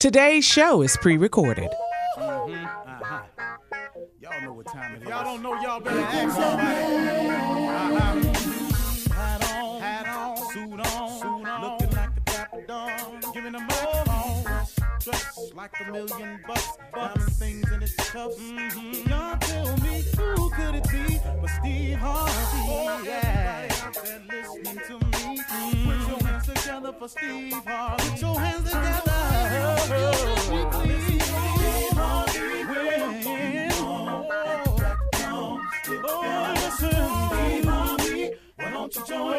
Today's show is pre-recorded. Y'all know what time it is. Y'all don't know, y'all better ask somebody. Hat on, suit on, looking like a dapper dog, giving them microphone, dressed like $1,000,000, diamond things in its cuffs. Y'all tell me who could it be but Steve Harvey? Everybody out there listening to me, put your hands together for Steve Harvey. Put your hands together. Why don't you join me?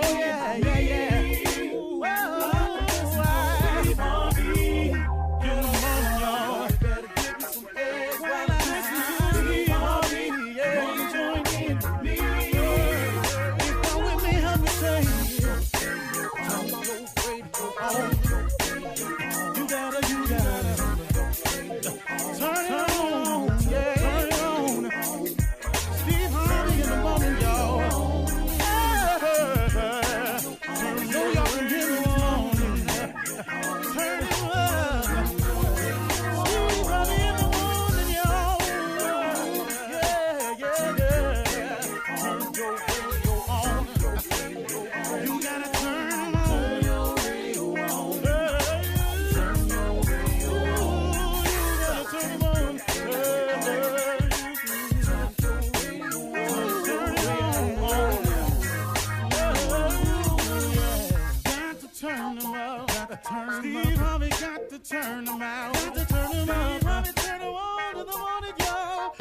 Steve Harvey, get them on, y'all. Better give me some eggs while I listen to Steve Harvey. Yeah, join in with me. If you're with me, help me say, turn your radio on. You gotta turn it on, yeah, turn it on. Steve Harvey in the morning, y'all. Know y'all can hear me on. Turn it up. Steve Harvey in the morning, y'all. Yeah. Turn your radio on. You gotta turn your radio on. Turn your radio on. You gotta turn it on. Turn them up. Steve Harvey got to turn them out. Got to turn them up. Steve Harvey turn them on to the morning, y'all.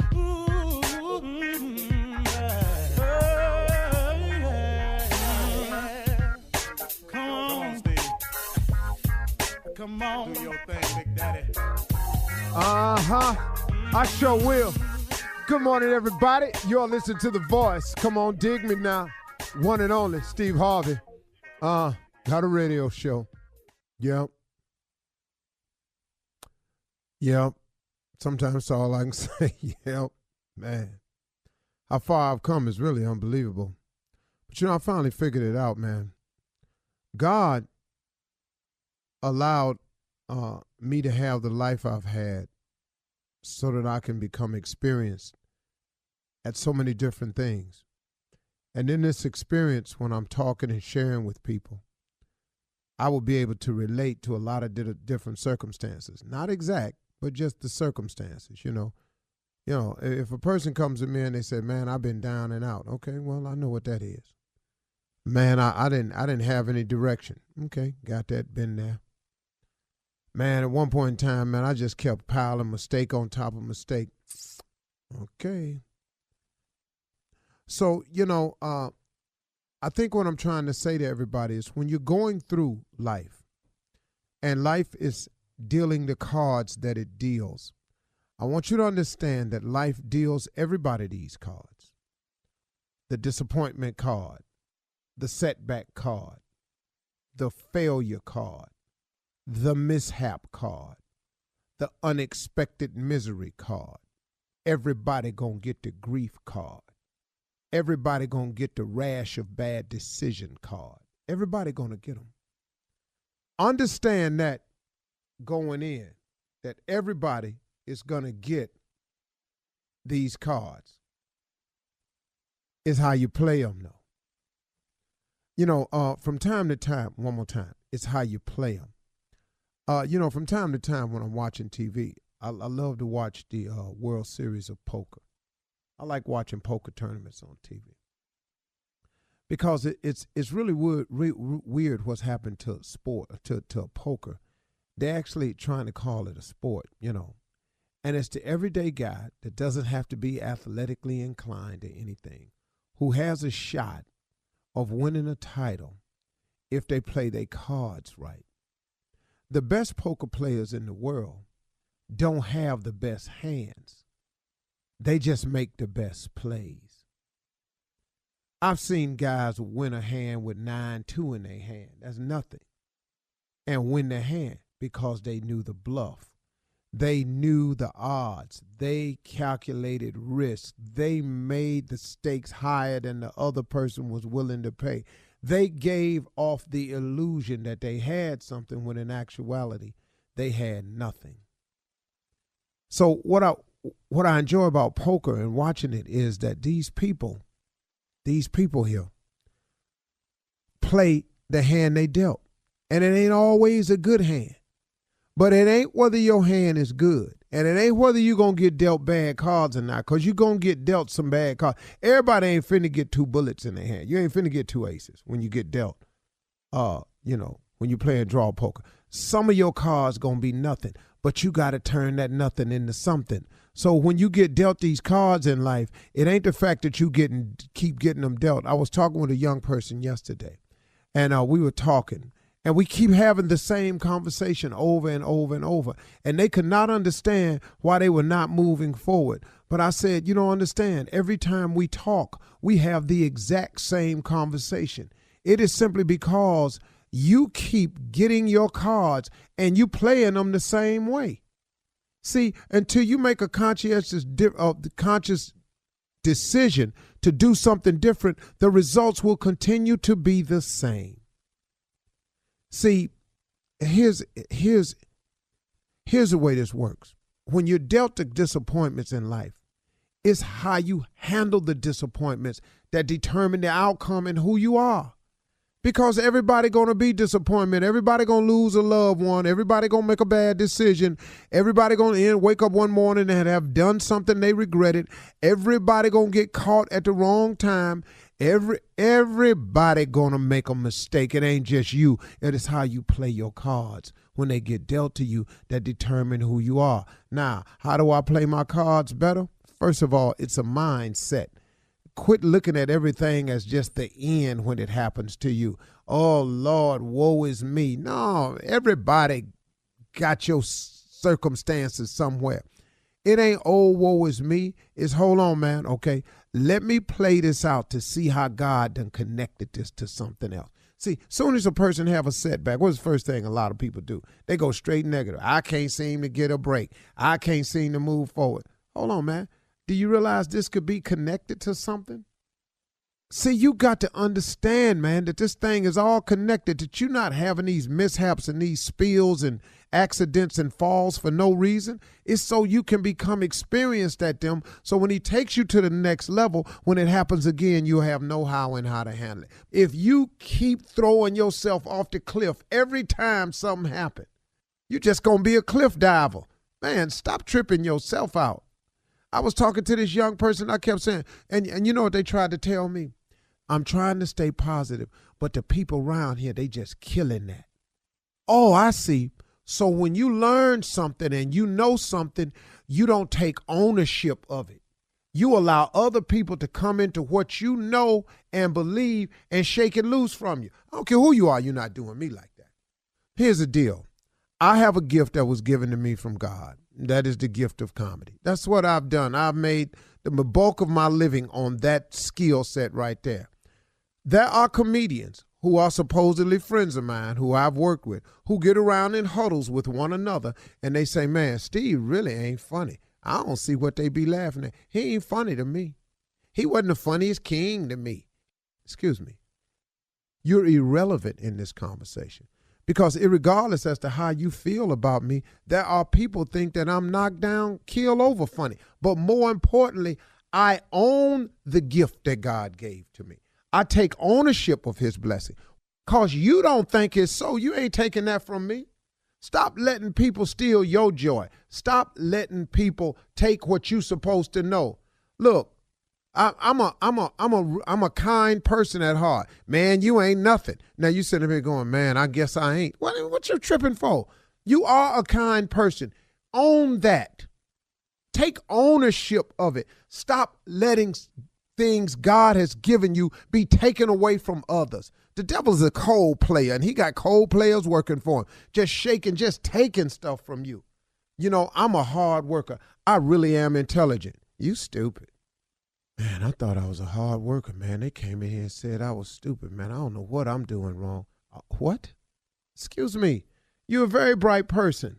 Come on, Steve. Come on. Do your thing, Big Daddy. I sure will. Good morning, everybody. You're listening to The Voice. Come on, dig me now. One and only, Steve Harvey. Got a radio show. Yep. Sometimes that's all I can say. Yep. Man. How far I've come is really unbelievable. But I finally figured it out, man. God allowed me to have the life I've had so that I can become experienced at so many different things. And in this experience, when I'm talking and sharing with people, I will be able to relate to a lot of different circumstances. Not exact, but just the circumstances, you know. If a person comes to me and they say, man, I've been down and out. Okay, well, I know what that is. Man, I didn't have any direction. Okay, got that, been there. Man, at one point in time, man, I just kept piling mistake on top of mistake. Okay. So, I think what I'm trying to say to everybody is when you're going through life and life is dealing the cards that it deals, I want you to understand that life deals everybody these cards. The disappointment card, the setback card, the failure card, the mishap card, the unexpected misery card. Everybody gonna get the grief card. Everybody gonna get the rash of bad decision card. Everybody gonna get them. Understand that going in, that everybody is gonna get these cards. Is how you play them, though. From time to time, one more time, it's how you play them. From time to time when I'm watching TV, I love to watch the World Series of Poker. I like watching poker tournaments on TV because it's really weird what's happened to sport, to poker. They're actually trying to call it a sport, and it's the everyday guy that doesn't have to be athletically inclined to anything, who has a shot of winning a title if they play their cards right. The best poker players in the world don't have the best hands. They just make the best plays. I've seen guys win a hand with 9-2 in their hand. That's nothing. And win their hand because they knew the bluff. They knew the odds. They calculated risk. They made the stakes higher than the other person was willing to pay. They gave off the illusion that they had something when in actuality they had nothing. So what I enjoy about poker and watching it is that these people here play the hand they dealt. And it ain't always a good hand. But it ain't whether your hand is good. And it ain't whether you're going to get dealt bad cards or not, because you're going to get dealt some bad cards. Everybody ain't finna get 2 bullets in their hand. You ain't finna get 2 aces when you get dealt, when you play draw poker. Some of your cards going to be nothing, but you got to turn that nothing into something. So when you get dealt these cards in life, it ain't the fact that you keep getting them dealt. I was talking with a young person yesterday, and we were talking. And we keep having the same conversation over and over and over. And they could not understand why they were not moving forward. But I said, you don't understand. Every time we talk, we have the exact same conversation. It is simply because you keep getting your cards and you playing them the same way. See, until you make a conscious decision to do something different, the results will continue to be the same. See, here's the way this works. When you're dealt the disappointments in life, it's how you handle the disappointments that determine the outcome and who you are. Because everybody going to be disappointment. Everybody going to lose a loved one. Everybody going to make a bad decision. Everybody going to wake up one morning and have done something they regretted. Everybody going to get caught at the wrong time. Everybody gonna make a mistake. It ain't just you. It is how you play your cards when they get dealt to you that determine who you are. Now, how do I play my cards better? First of all, it's a mindset. Quit looking at everything as just the end when it happens to you. Oh, Lord, woe is me. No, everybody got your circumstances somewhere. It ain't, oh, woe is me. It's, hold on, man, okay? Let me play this out to see how God done connected this to something else. See, soon as a person have a setback, what's the first thing a lot of people do? They go straight negative. I can't seem to get a break. I can't seem to move forward. Hold on, man. Do you realize this could be connected to something? See, you got to understand, man, that this thing is all connected, that you're not having these mishaps and these spills and accidents and falls for no reason. It's so you can become experienced at them. So when he takes you to the next level, when it happens again, you'll have know-how and how to handle it. If you keep throwing yourself off the cliff every time something happens, you're just going to be a cliff diver. Man, stop tripping yourself out. I was talking to this young person. I kept saying, and you know what they tried to tell me? I'm trying to stay positive, but the people around here, they just killing that. Oh, I see. So when you learn something and you know something, you don't take ownership of it. You allow other people to come into what you know and believe and shake it loose from you. I don't care who you are, you're not doing me like that. Here's the deal. I have a gift that was given to me from God. That is the gift of comedy. That's what I've done. I've made the bulk of my living on that skill set right there. There are comedians who are supposedly friends of mine, who I've worked with, who get around in huddles with one another, and they say, man, Steve really ain't funny. I don't see what they be laughing at. He ain't funny to me. He wasn't the funniest king to me. Excuse me. You're irrelevant in this conversation. Because irregardless as to how you feel about me, there are people think that I'm knocked down, keel over funny. But more importantly, I own the gift that God gave to me. I take ownership of his blessing. Because you don't think it's so. You ain't taking that from me. Stop letting people steal your joy. Stop letting people take what you're supposed to know. Look, I'm a kind person at heart. Man, you ain't nothing. Now you sitting here going, man, I guess I ain't. What you tripping for? You are a kind person. Own that. Take ownership of it. Stop letting things God has given you be taken away from others. The devil's a cold player, and he got cold players working for him, just shaking, just taking stuff from you. You know, I'm a hard worker. I really am intelligent. You stupid. Man, I thought I was a hard worker, man. They came in here and said I was stupid, man. I don't know what I'm doing wrong. What? Excuse me. You're a very bright person.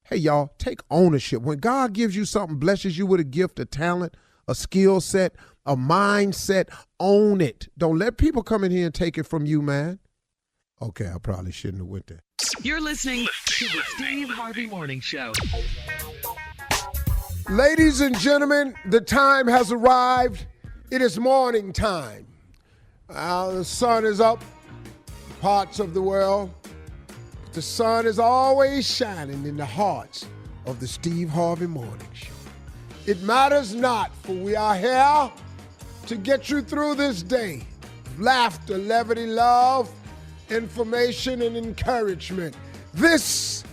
Hey, y'all, take ownership. When God gives you something, blesses you with a gift, a talent, a skill set, a mindset, own it. Don't let people come in here and take it from you, man. Okay, I probably shouldn't have went there. You're listening to the Steve Harvey Morning Show. Ladies and gentlemen, the time has arrived. It is morning time. The sun is up, parts of the world. The sun is always shining in the hearts of the Steve Harvey Morning Show. It matters not, for we are here to get you through this day. Laughter, levity, love, information, and encouragement. This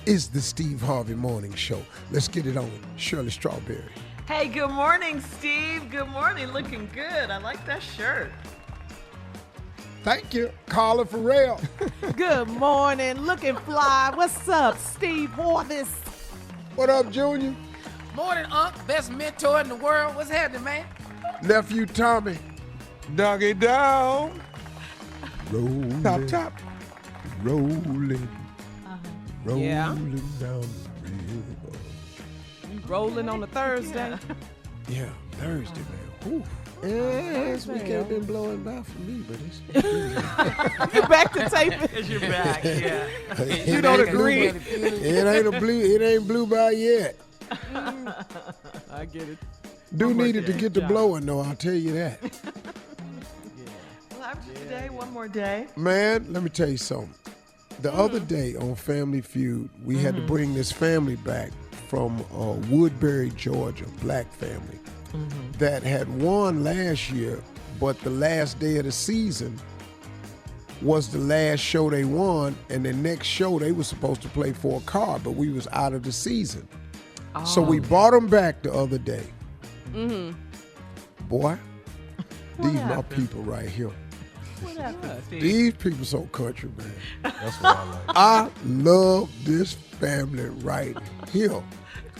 is the Steve Harvey Morning Show. Let's get it on. Shirley Strawberry. Hey, good morning, Steve. Good morning. Looking good. I like that shirt. Thank you, Carla Farrell. Good morning. Looking fly. What's up, Steve Harvey? What up, Junior? Morning, Unc. Best mentor in the world. What's happening, man? Nephew Tommy. Doggy down. Rolling. Top. Rolling. Rolling Yeah. down the river. Rolling on a Thursday. Yeah, Thursday, man. Whew. This week ain't been blowing by for me, but it's You back to taping. Because you're back, yeah. You don't agree. It ain't blue by yet. I get it. Do need it to get to blowing, though, I'll tell you that. Well, after today, one more day. Man, let me tell you something. The other day on Family Feud, we had to bring this family back from Woodbury, Georgia, black family, that had won last year, but the last day of the season was the last show they won, and the next show they were supposed to play for a car, but we was out of the season. So we brought them back the other day. Boy, these my people right here. What happened, Steve? These people so country, man. That's what I like. I love this family right here.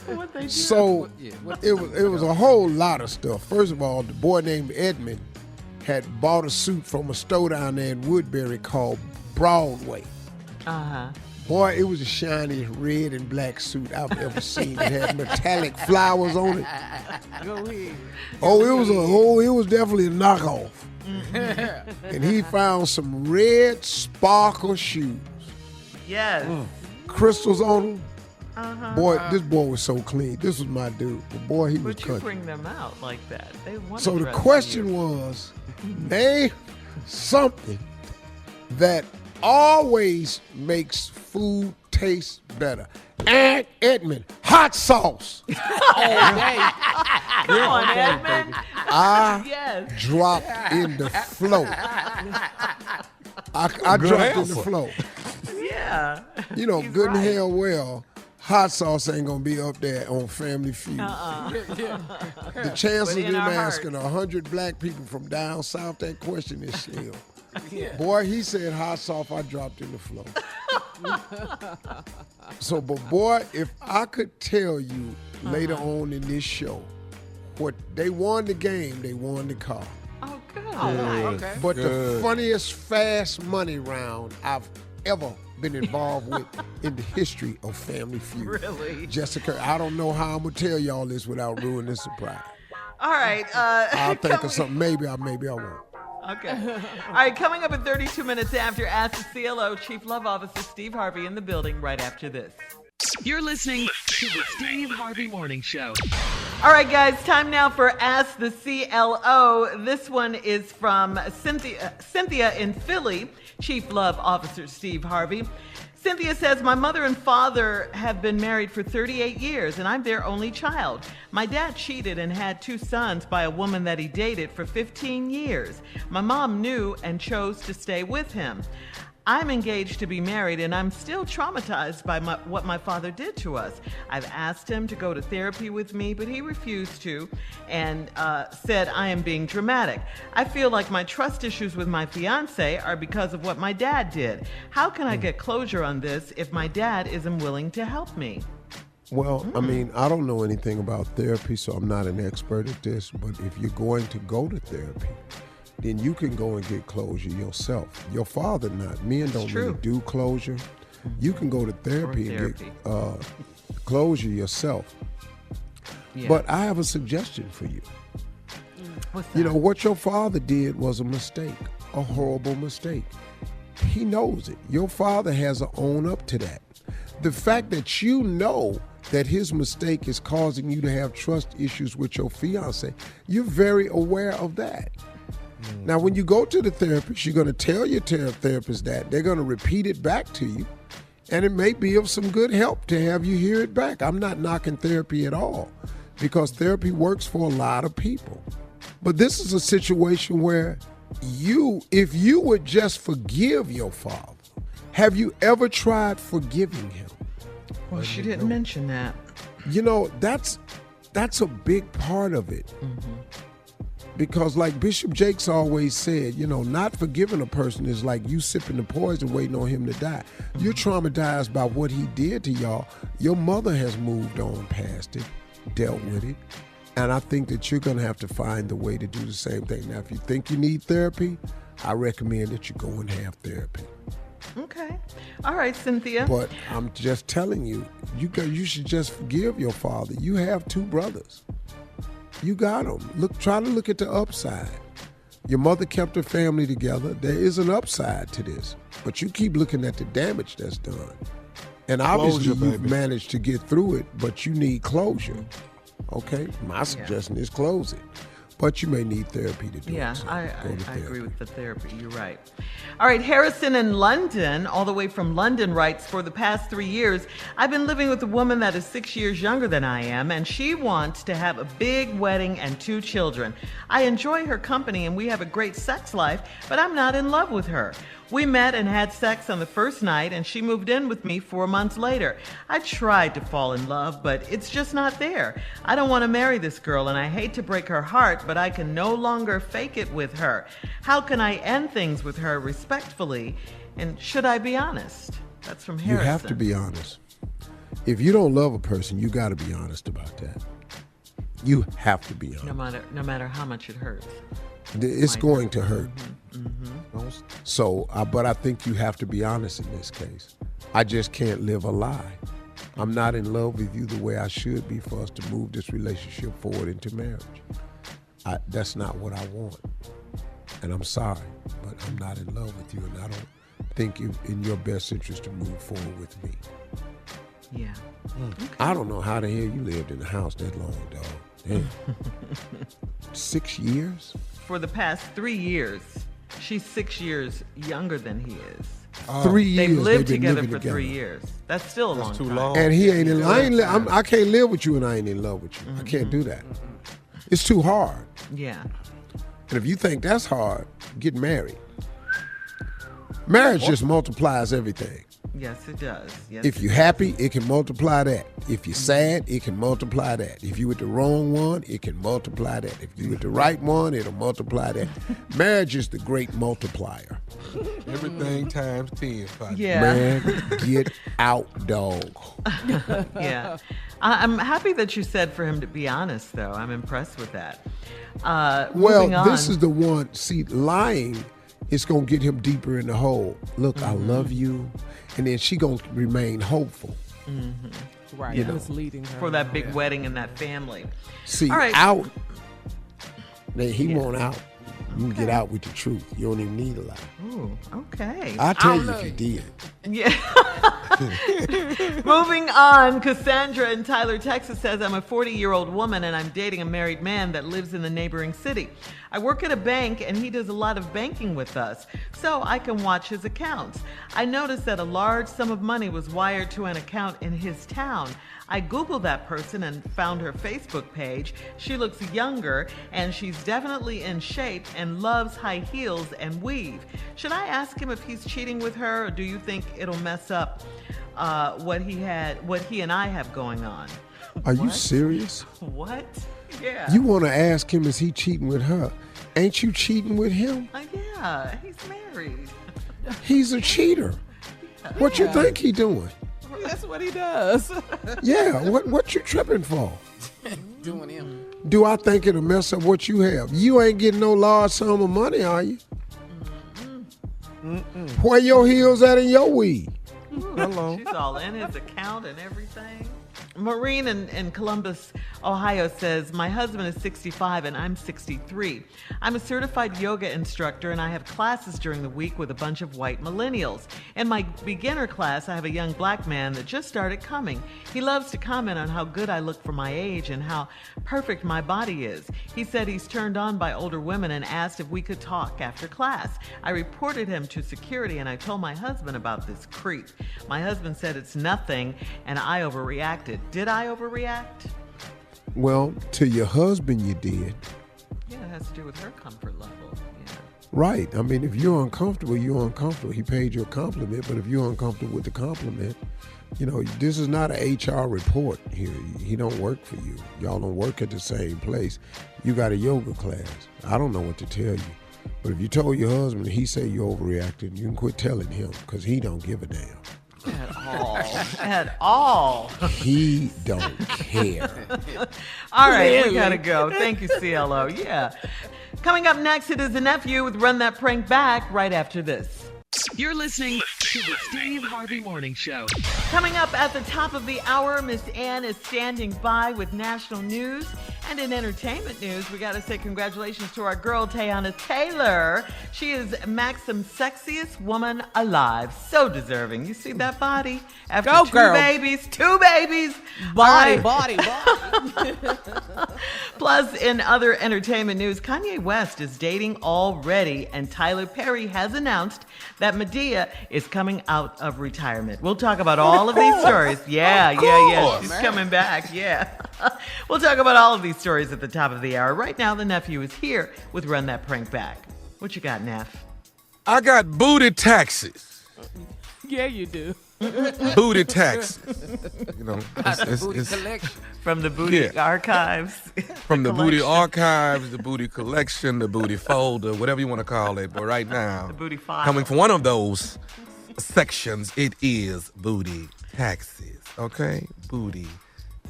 What they do? So it was a whole lot of stuff. First of all, the boy named Edmund had bought a suit from a store down there in Woodbury called Broadway. Boy, it was the shiniest red and black suit I've ever seen. It had metallic flowers on it. Go ahead. It was definitely a knockoff. And he found some red sparkle shoes, Yes. crystals on them. Boy, this boy was so clean. This was my dude. But boy, he was But you country. bring them out like that. They want So to the dress question you. was, name something that always makes food taste better. And Edmund, hot sauce. Come on, Edmund. I Yes. dropped in the flow. I dropped in the flow. Yeah. You know, He's good and right. hell well, hot sauce ain't gonna be up there on Family Feud. The chances But of in them our asking 100 black people from down south that question is slim. Boy, he said hot sauce, I dropped in the flow. So, but boy, if I could tell you later on in this show, what they won the game, they won the car. Oh, good. Okay. But the funniest fast money round I've ever been involved with in the history of Family Feud. Really? Jessica, I don't know how I'm going to tell y'all this without ruining the surprise. All right. I'll think of something. Maybe I won't. Okay. All right, coming up in 32 minutes after, Ask the CLO, Chief Love Officer Steve Harvey in the building right after this. You're listening to the Steve Harvey Morning Show. All right, guys, time now for Ask the CLO. This one is from Cynthia in Philly, Chief Love Officer Steve Harvey. Cynthia says, my mother and father have been married for 38 years, and I'm their only child. My dad cheated and had 2 sons by a woman that he dated for 15 years. My mom knew and chose to stay with him. I'm engaged to be married, and I'm still traumatized by what my father did to us. I've asked him to go to therapy with me, but he refused to and said I am being dramatic. I feel like my trust issues with my fiance are because of what my dad did. How can I get closure on this if my dad isn't willing to help me? Well, I mean, I don't know anything about therapy, so I'm not an expert at this, but if you're going to go to therapy, then you can go and get closure yourself. Your father not. Men don't really do closure. You can go to therapy and get closure yourself. Yeah. But I have a suggestion for you. What's that? You know, what your father did was a mistake, a horrible mistake. he knows it. Your father has to own up to that. The fact that you know that his mistake is causing you to have trust issues with your fiance, you're very aware of that. Now, when you go to the therapist, you're going to tell your therapist that. They're going to repeat it back to you, and it may be of some good help to have you hear it back. I'm not knocking therapy at all, because therapy works for a lot of people. But this is a situation where if you would just forgive your father, have you ever tried forgiving him? Well, she didn't mention that. You know, that's a big part of it. Mm-hmm. Because like Bishop Jakes always said, you know, not forgiving a person is like you sipping the poison waiting on him to die. Mm-hmm. You're traumatized by what he did to y'all. Your mother has moved on past it, dealt with it. And I think that you're going to have to find the way to do the same thing. Now, if you think you need therapy, I recommend that you go and have therapy. Okay. All right, Cynthia. But I'm just telling you, you should just forgive your father. You have 2 brothers. You got them. Try to look at the upside. Your mother kept her family together. There is an upside to this. But you keep looking at the damage that's done. And obviously you've managed to get through it, but you need closure. Okay? My suggestion is close it. But you may need therapy to do it. Yeah, So I therapy. agree with the therapy. You're right. All right, Harrison in London, all the way from London, writes, for the past 3 years, I've been living with a woman that is 6 years younger than I am, and she wants to have a big wedding and 2 children. I enjoy her company, and we have a great sex life, but I'm not in love with her. We met and had sex on the first night, and she moved in with me 4 months later. I tried to fall in love, but it's just not there. I don't want to marry this girl, and I hate to break her heart, but I can no longer fake it with her. How can I end things with her respectfully, and should I be honest? That's from Harrison. You have to be honest. If you don't love a person, you got to be honest about that. You have to be honest. No matter how much it hurts. It's going to hurt. Mm-hmm. So, but I think you have to be honest in this case. I just can't live a lie. I'm not in love with you the way I should be for us to move this relationship forward into marriage. That's not what I want. And I'm sorry, but I'm not in love with you, and I don't think in your best interest to move forward with me. Yeah. Okay. I don't know how the hell you lived in the house that long, dog. Damn. 6 years? For the past 3 years. She's 6 years younger than he is. 3 years. They've lived been together living for 3 years. That's still a long too time. long. And he ain't in love. I can't live with you and I ain't in love with you. I can't do that. It's too hard. Yeah. And if you think that's hard, get married. Marriage just multiplies everything. Yes, it does. Yes, If you're happy, it can multiply that. If you're sad, it can multiply that. If you with the wrong one, it can multiply that. If you with the right one, it'll multiply that. Marriage is the great multiplier. Everything times 10. Father. Yeah. Man, get out, dog. Yeah. I'm happy that you said for him to be honest, though. I'm impressed with that. Well, moving on. this is the one. See, lying is going to get him deeper in the hole. Look, I love you. And then she going to remain hopeful. Mm-hmm. Right. You know. Misleading her. For that big wedding and that family. See, All right. out. He want out. You can get out with the truth. You don't even need a lie. Ooh, okay. I'll tell you if you did. Yeah. Moving on, Cassandra in Tyler, Texas says, I'm a 40-year-old woman and I'm dating a married man that lives in the neighboring city. I work at a bank and he does a lot of banking with us, so I can watch his accounts. I noticed that a large sum of money was wired to an account in his town. I Googled that person and found her Facebook page. She looks younger and she's definitely in shape and loves high heels and weave. Should I ask him if he's cheating with her, or do you think it'll mess up what he and I have going on? Are you serious? What? Yeah. You want to ask him, is he cheating with her? Ain't you cheating with him? Yeah, he's married. He's a cheater. What you think he doing? That's what he does. Yeah, what you tripping for? Doing him. Do I think it'll mess up what you have? You ain't getting no large sum of money, are you? Where your heels at in your weed? Ooh, she's all in his account and everything. Maureen in Columbus, Ohio says, my husband is 65 and I'm 63. I'm a certified yoga instructor and I have classes during the week with a bunch of white millennials. In my beginner class, I have a young black man that just started coming. He loves to comment on how good I look for my age and how perfect my body is. He said he's turned on by older women and asked if we could talk after class. I reported him to security and I told my husband about this creep. My husband said it's nothing and I overreacted. Did I overreact? Well, to your husband you did. Yeah, it has to do with her comfort level. Yeah. Right. I mean, if you're uncomfortable, you're uncomfortable. He paid you a compliment, but if you're uncomfortable with the compliment, you know, this is not an HR report here. He don't work for you. Y'all don't work at the same place. You got a yoga class. I don't know what to tell you. But if you told your husband and he say you overreacted, you can quit telling him because he don't give a damn. At all. At all. He don't care. All right, we gotta go. Thank you, CLO. Yeah. Coming up next, it is the nephew with Run That Prank Back right after this. You're listening to the Steve Harvey Morning Show. Coming up at the top of the hour, Miss Ann is standing by with national news. And in entertainment news, we got to say congratulations to our girl, Teonna Taylor. She is Maxim's sexiest woman alive. So deserving. You see that body? After Go, two girl. babies. Body. Plus, in other entertainment news, Kanye West is dating already, and Tyler Perry has announced that Madea is coming out of retirement. We'll talk about all of these stories. Yeah. She's coming back. Yeah. We'll talk about all of these stories at the top of the hour. Right now, the nephew is here with Run That Prank Back. What you got, Neff? I got booty taxes. Yeah, you do. Booty taxes. You know, Booty collection. From the booty archives. From the booty archives, the booty collection, the booty folder, whatever you want to call it. But right now, The booty file. coming from one of those sections, it is booty taxes. Okay? Booty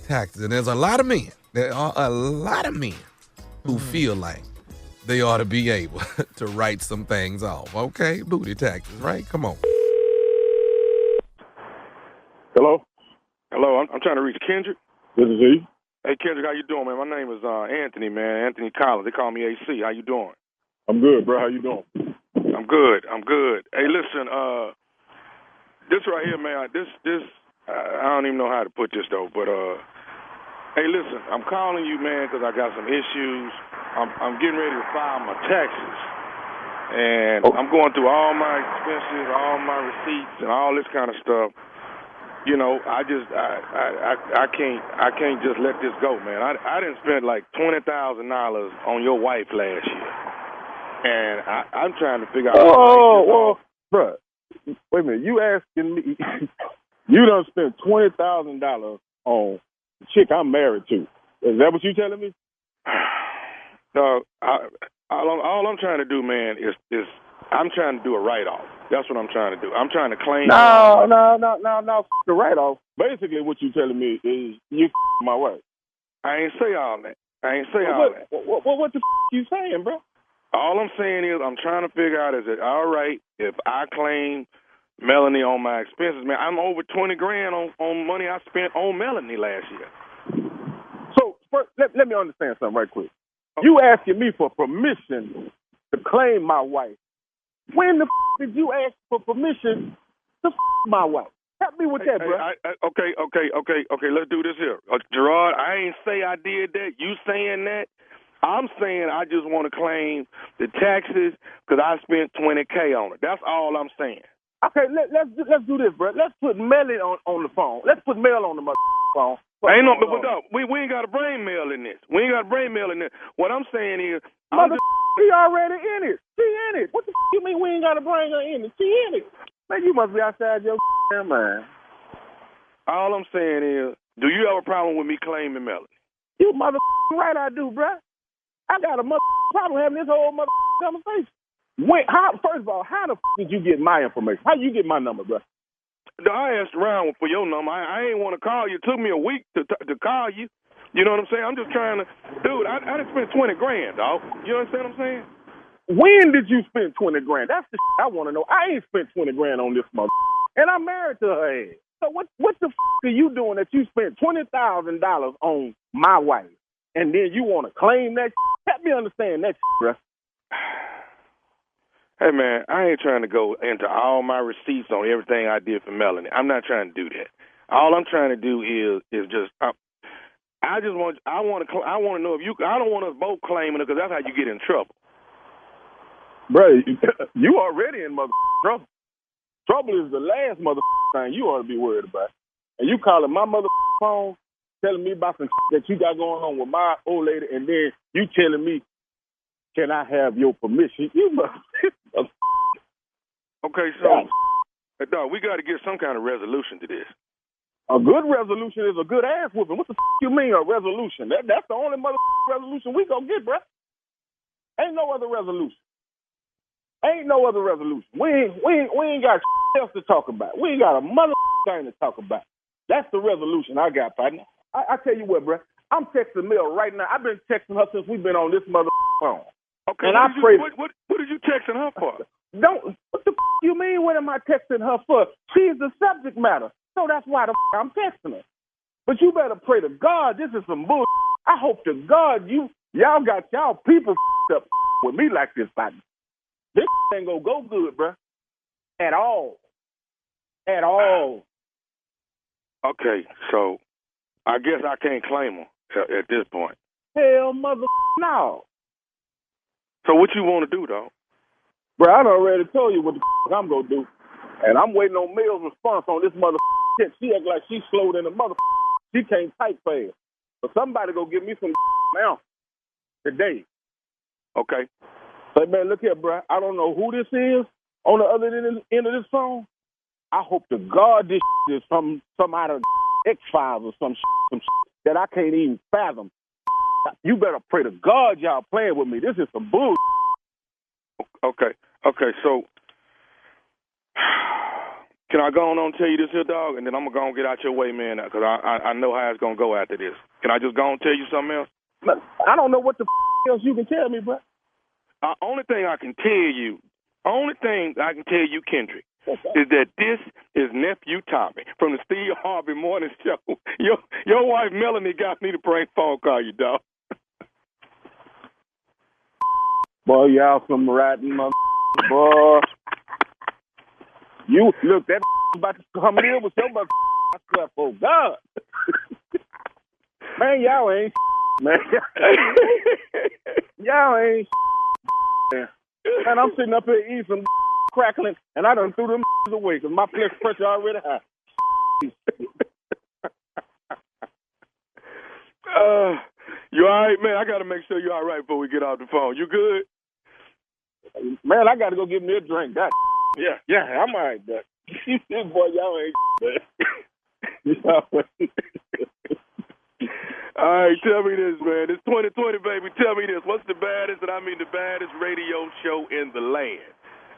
taxes. And there's a lot of men. There are a lot of men who feel like they ought to be able to write some things off. Okay? Booty taxes, right? Come on. Hello? Hello, I'm trying to reach Kendrick. This is he. Hey, Kendrick, how you doing, man? My name is Anthony, man. Anthony Carla. They call me AC. How you doing? I'm good, bro. How you doing? I'm good. Hey, listen, this right here, man, I don't even know how to put this, though, but, hey, listen, I'm calling you, man, because I got some issues. I'm getting ready to file my taxes, and I'm going through all my expenses, all my receipts, and all this kind of stuff. You know, I can't just let this go, man. I didn't spend like $20,000 on your wife last year, and I'm trying to figure out. Oh, bro, wait a minute. You asking me? You done spent $20,000 on the chick I'm married to? Is that what you telling me? No, all I'm trying to do, man, is I'm trying to do a write-off. That's what I'm trying to do. I'm trying to claim. No. The write-off. Basically, what you telling me is you my wife. I ain't say all that. What the you saying, bro? All I'm saying is I'm trying to figure out, is it all right if I claim Melanie on my expenses? Man, I'm over $20,000 on money I spent on Melanie last year. So first, let me understand something right quick. You asking me for permission to claim my wife. When the did you ask for permission to my wife? Help me with that, bro. Okay. Let's do this here. Gerard, I ain't say I did that. You saying that? I'm saying I just want to claim the taxes because I spent $20,000 on it. That's all I'm saying. Okay, let's do this, bro. Let's put Melly on the phone. Let's put Mel on the phone. Ain't no, but we ain't got to bring Mel in this. What I'm saying is, she already in it. She in it. What the you mean we ain't got to bring her in it? She in it. Man, you must be outside your mind. All I'm saying is, do you have a problem with me claiming Melanie? You right I do, bro. I got a problem having this whole conversation. First of all, how the did you get my information? How you get my number, bro? I asked around for your number. I ain't want to call you. It took me a week to call you. You know what I'm saying? I'm just trying to, dude. I done spent $20,000, dog. You understand what I'm saying? When did you spend $20,000? That's the I want to know. I ain't spent $20,000 on this mother, and I'm married to her ass. So what the are you doing that you spent $20,000 on my wife, and then you want to claim that? Help me understand that, bruh. Hey, man, I ain't trying to go into all my receipts on everything I did for Melanie. I'm not trying to do that. All I'm trying to do is just I want to know if you. I don't want us both claiming it because that's how you get in trouble. Bro, you already in trouble. Trouble is the last thing you ought to be worried about. And you calling my phone, telling me about some that you got going on with my old lady, and then you telling me, can I have your permission? You must. Okay, so dog, we got to get some kind of resolution to this. A good resolution is a good ass whooping. What the you mean a resolution? That's the only resolution we gonna get, bro. Ain't no other resolution. Ain't no other resolution. We ain't got else to talk about. We ain't got a thing to talk about. That's the resolution I got, partner. I tell you what, bro. I'm texting Mel right now. I've been texting her since we've been on this phone. Okay, and what did you texting her for? What the you mean? What am I texting her for? She's the subject matter, so that's why I'm texting her. But you better pray to God. This is some bull. I hope to God y'all got y'all people up with me like this, partner. This ain't gonna go good, bro. At all. At all. Okay, so I guess I can't claim her at this point. Hell, no. So what you want to do, though? Bro, I done already told you what the I'm going to do. And I'm waiting on Mills' response on this shit. She act like she's slow than a She can't type fast. So somebody go give me some now today. Okay. But, man, look here, bro. I don't know who this is on the other end of this phone. I hope to God this is some out of X-Files or some that I can't even fathom. You better pray to God y'all playing with me. This is some bull. Okay, so can I go on and tell you this here, dog, and then I'm going to go and get out your way, man, because I know how it's going to go after this. Can I just go and tell you something else? I don't know what the else you can tell me, bro. Only thing I can tell you, Kendrick, is that this is Nephew Tommy from the Steve Harvey Morning Show. Your wife Melanie got me to prank phone call you, dog. Boy, y'all some rotten boy. You look that about to come in with your stuff. Oh God, man, y'all ain't man. Y'all ain't man. And I'm sitting up here eating some crackling, and I done threw them away because my blood pressure already high. You all right, man? I got to make sure you're all right before we get off the phone. You good? Man, I got to go get me a drink. God. Yeah, I'm all right, Doc. Boy, y'all ain't All right, tell me this, man. It's 2020, baby. Tell me this. What's the baddest, and I mean the baddest radio show in the land?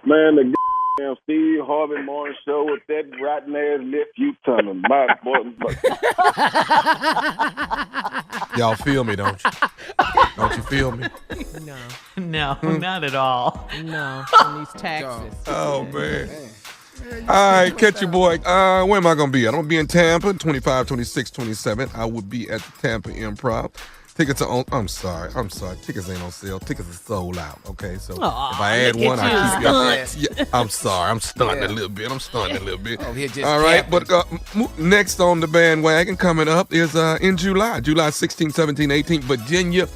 Man, the damn Steve Harvey Morning Show with that rotten ass lip you telling my boy. Y'all feel me, don't you? Don't you feel me? No, not at all. No, on these taxes. Oh, man. All right, catch your boy. Where am I going to be? I'm going to be in Tampa, 25, 26, 27. I will be at the Tampa Improv. Tickets are on. I'm sorry. Tickets ain't on sale. Tickets are sold out. Okay, so if I add one, I keep you. Yeah, I'm sorry. I'm stunting a little bit. All right, but next on the bandwagon coming up is in July 16, 17, 18, Virginia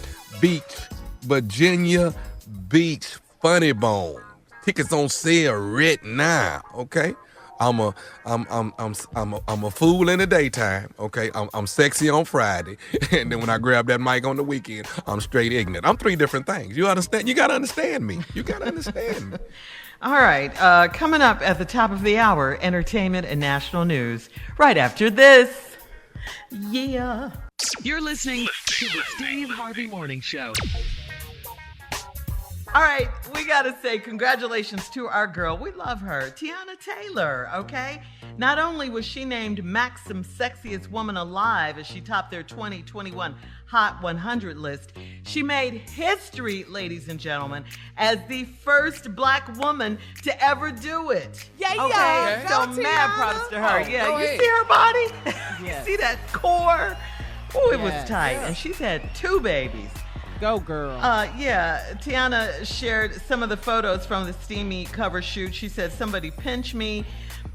Beach Funny Bone. Tickets on sale right now. Okay. I'm a fool in the daytime, okay? I'm sexy on Friday, and then when I grab that mic on the weekend, I'm straight ignorant. I'm three different things. You understand? You gotta understand me. All right, coming up at the top of the hour, entertainment and national news. Right after this, yeah. You're listening to the Steve Harvey Morning Show. All right, we got to say congratulations to our girl. We love her, Teonna Taylor, okay? Not only was she named Maxim Sexiest Woman Alive as she topped their 2021 Hot 100 list, she made history, ladies and gentlemen, as the first black woman to ever do it. Yeah. So Go, mad Teonna. props to her. Go You ahead. see her body? Yes. You see that core? Oh, it was Yes. tight. And she's had 2 babies. Go, girl. Teonna shared some of the photos from the steamy cover shoot. She said, "Somebody pinch me."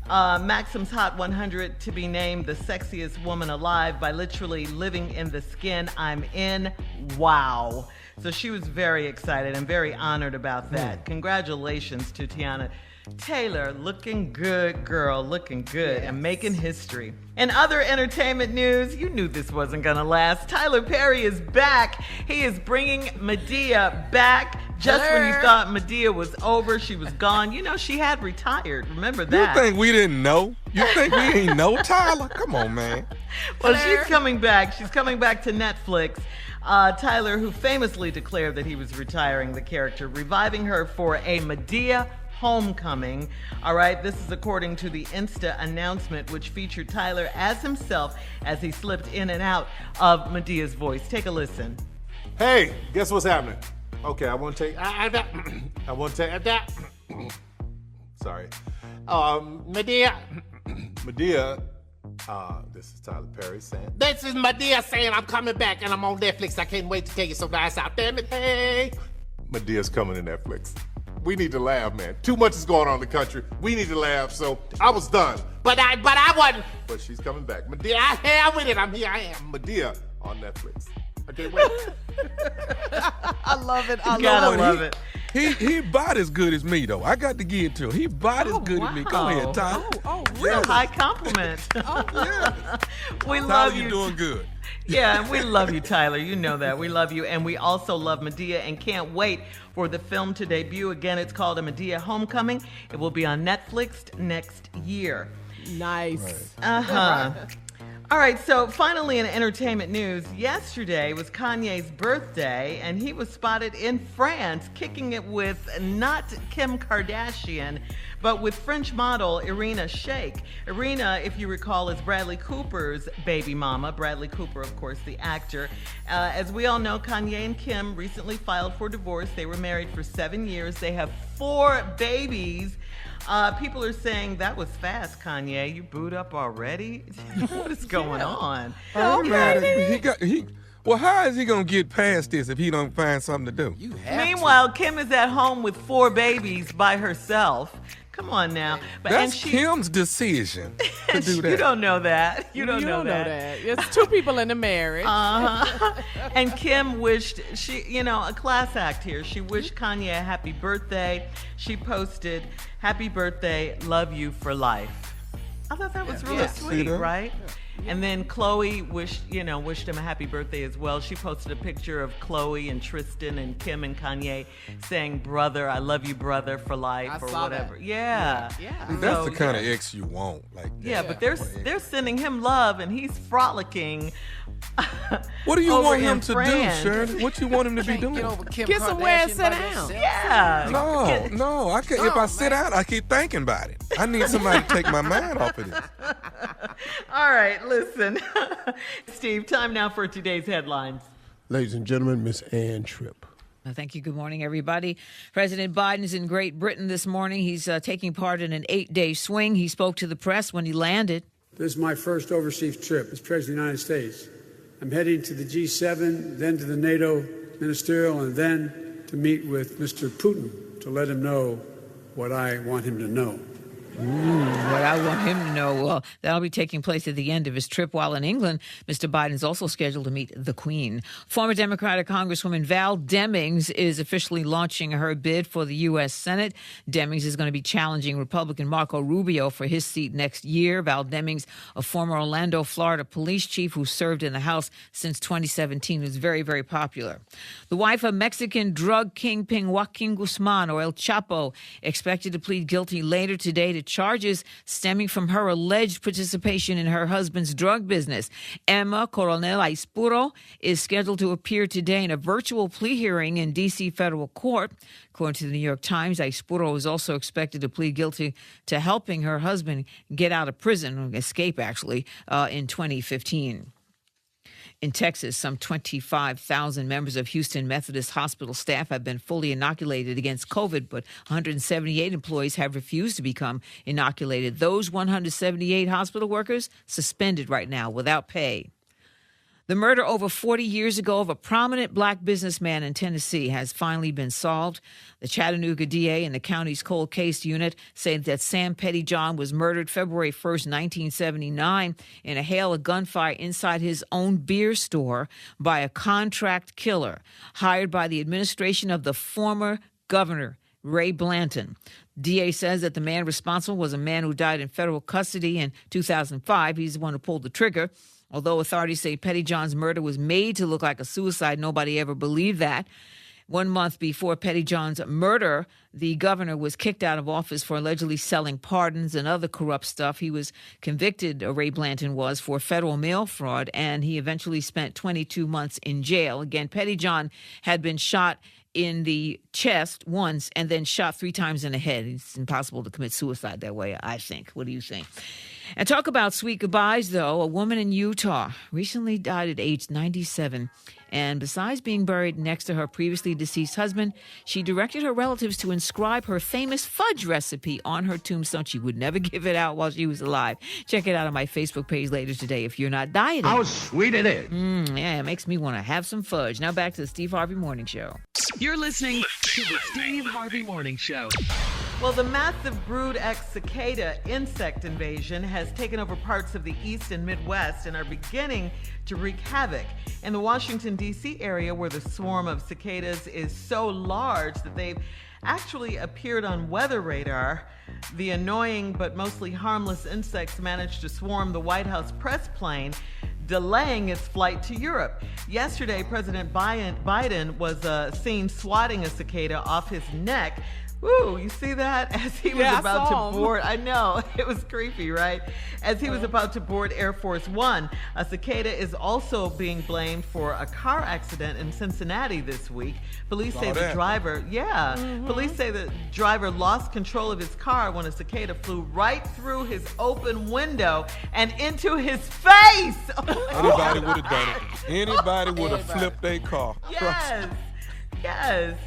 Maxim's Hot 100 to be named the sexiest woman alive by literally living in the skin I'm in. Wow. So she was very excited and very honored about that. Congratulations to Teonna Taylor. Looking good, girl. Looking good and making history. In other entertainment news, you knew this wasn't going to last. Tyler Perry is back. He is bringing Madea back. Just when you thought Madea was over, she was gone. You know, she had retired. Remember that. You think we didn't know? You think we ain't know, Tyler? Come on, man. Well, she's coming back. She's coming back to Netflix. Tyler, who famously declared that he was retiring the character, reviving her for a Madea homecoming. All right, this is according to the Insta announcement, which featured Tyler as himself as he slipped in and out of Medea's voice. Take a listen. Hey, guess what's happening? Okay, I want to take. I want to take that. Sorry, Madea. This is Tyler Perry saying. This is Madea saying I'm coming back and I'm on Netflix. I can't wait to take it so nice out. Damn it, hey. Medea's coming to Netflix. We need to laugh, man. Too much is going on in the country. We need to laugh. So I was done, but I wasn't. But she's coming back. Madea, I'm here with it. I'm here. I am Madea on Netflix. I can't wait. I love it. I Gotta love love it. it. He bought as good as me, though. I got to give it to him. He bought as good as me. Go ahead, Tyler. Real high compliment. We Tyler, love you you. doing good. Yeah, and we love you, Tyler. You know that. We love you. And we also love Madea and can't wait for the film to debut. Again, it's called A Madea Homecoming. It will be on Netflix next year. Nice. All right, so finally in entertainment news, yesterday was Kanye's birthday, and he was spotted in France kicking it with not Kim Kardashian, but with French model Irina Shayk. Irina, if you recall, is Bradley Cooper's baby mama. Bradley Cooper, of course, the actor. As we all know, Kanye and Kim recently filed for divorce. They were married for 7 years. They have 4 babies. People are saying that was fast, Kanye. You booed up already? What is going on? Well, how is he gonna get past this if he don't find something to do? Meanwhile, Kim is at home with 4 babies by herself. Come on now. That's Kim's decision to do that. You don't know that. You don't know that. It's 2 people in the marriage. And Kim wished, a class act here. She wished Kanye a happy birthday. She posted, "Happy birthday, love you for life." I thought that was really sweet, right? And then Chloe wished him a happy birthday as well. She posted a picture of Chloe and Tristan and Kim and Kanye saying, "Brother, I love you, brother, for life," or whatever. Yeah. That's the kind of ex you want. But they're sending him love and he's frolicking. What do you over want him in to France. do, Shirley? What you want him to be doing? Get somewhere and sit down. Yeah. No, I can't. If I sit out, I keep thinking about it. I need somebody to take my mind off of this. All right, listen. Steve, time now for today's headlines. Ladies and gentlemen, Miss Ann Tripp. Thank you. Good morning, everybody. President Biden's in Great Britain this morning. He's taking part in an 8-day swing. He spoke to the press when he landed. This is my first overseas trip as President of the United States. I'm heading to the G7, then to the NATO ministerial, and then to meet with Mr. Putin to let him know what I want him to know. What I want him to know, well, that'll be taking place at the end of his trip. While in England, Mr. Biden is also scheduled to meet the Queen. Former Democratic Congresswoman Val Demings is officially launching her bid for the U.S. Senate. Demings is going to be challenging Republican Marco Rubio for his seat next year. Val Demings, a former Orlando, Florida police chief who served in the House since 2017, was very, very popular. The wife of Mexican drug kingpin Joaquin Guzman, or El Chapo, expected to plead guilty later today to with charges stemming from her alleged participation in her husband's drug business. Emma Coronel Aispuro is scheduled to appear today in a virtual plea hearing in D.C. federal court. According to the New York Times, Aispuro is also expected to plead guilty to helping her husband get out of prison, escape actually, in 2015. In Texas, some 25,000 members of Houston Methodist Hospital staff have been fully inoculated against COVID, but 178 employees have refused to become inoculated. Those 178 hospital workers suspended right now without pay. The murder over 40 years ago of a prominent black businessman in Tennessee has finally been solved. The Chattanooga DA and the county's cold case unit say that Sam Pettyjohn was murdered February 1st, 1979 in a hail of gunfire inside his own beer store by a contract killer hired by the administration of the former governor, Ray Blanton. DA says that the man responsible was a man who died in federal custody in 2005. He's the one who pulled the trigger. Although authorities say Pettyjohn's murder was made to look like a suicide, nobody ever believed that. 1 month before Pettyjohn's murder, the governor was kicked out of office for allegedly selling pardons and other corrupt stuff. He was convicted, Ray Blanton was, for federal mail fraud, and he eventually spent 22 months in jail. Again, Pettyjohn had been shot in the chest once and then shot 3 times in the head. It's impossible to commit suicide that way, I think. What do you think? And talk about sweet goodbyes, though. A woman in Utah recently died at age 97. And besides being buried next to her previously deceased husband, she directed her relatives to inscribe her famous fudge recipe on her tombstone. She would never give it out while she was alive. Check it out on my Facebook page later today if you're not dieting. How sweet it is. Yeah, it makes me want to have some fudge. Now back to the Steve Harvey Morning Show. You're listening to the Steve Harvey Morning Show. Well, the massive Brood X cicada insect invasion has taken over parts of the East and Midwest and are beginning to wreak havoc. In the Washington, D.C. area, where the swarm of cicadas is so large that they've actually appeared on weather radar, the annoying but mostly harmless insects managed to swarm the White House press plane, delaying its flight to Europe. Yesterday, President Biden was seen swatting a cicada off his neck. Woo, you see that? As he was about to board, I know, it was creepy, right? As he was about to board Air Force One, a cicada is also being blamed for a car accident in Cincinnati this week. Police say the driver, police say the driver lost control of his car when a cicada flew right through his open window and into his face. Anybody would have done it. Anybody would have flipped their car. Yes.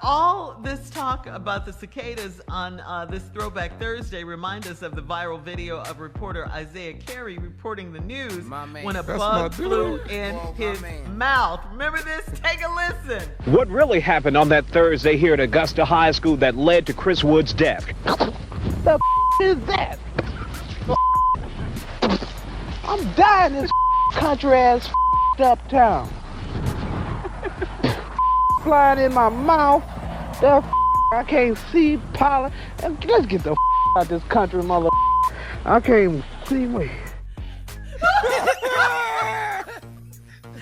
All this talk about the cicadas on this Throwback Thursday remind us of the viral video of reporter Isaiah Carey reporting the news when a bug flew in his mouth. Remember this? Take a listen. What really happened on that Thursday here at Augusta High School that led to Chris Wood's death? The is that? I'm dying in this country ass up town. Flying in my mouth. I can't see pollen. Let's get the out this country, mother. I can't even see me.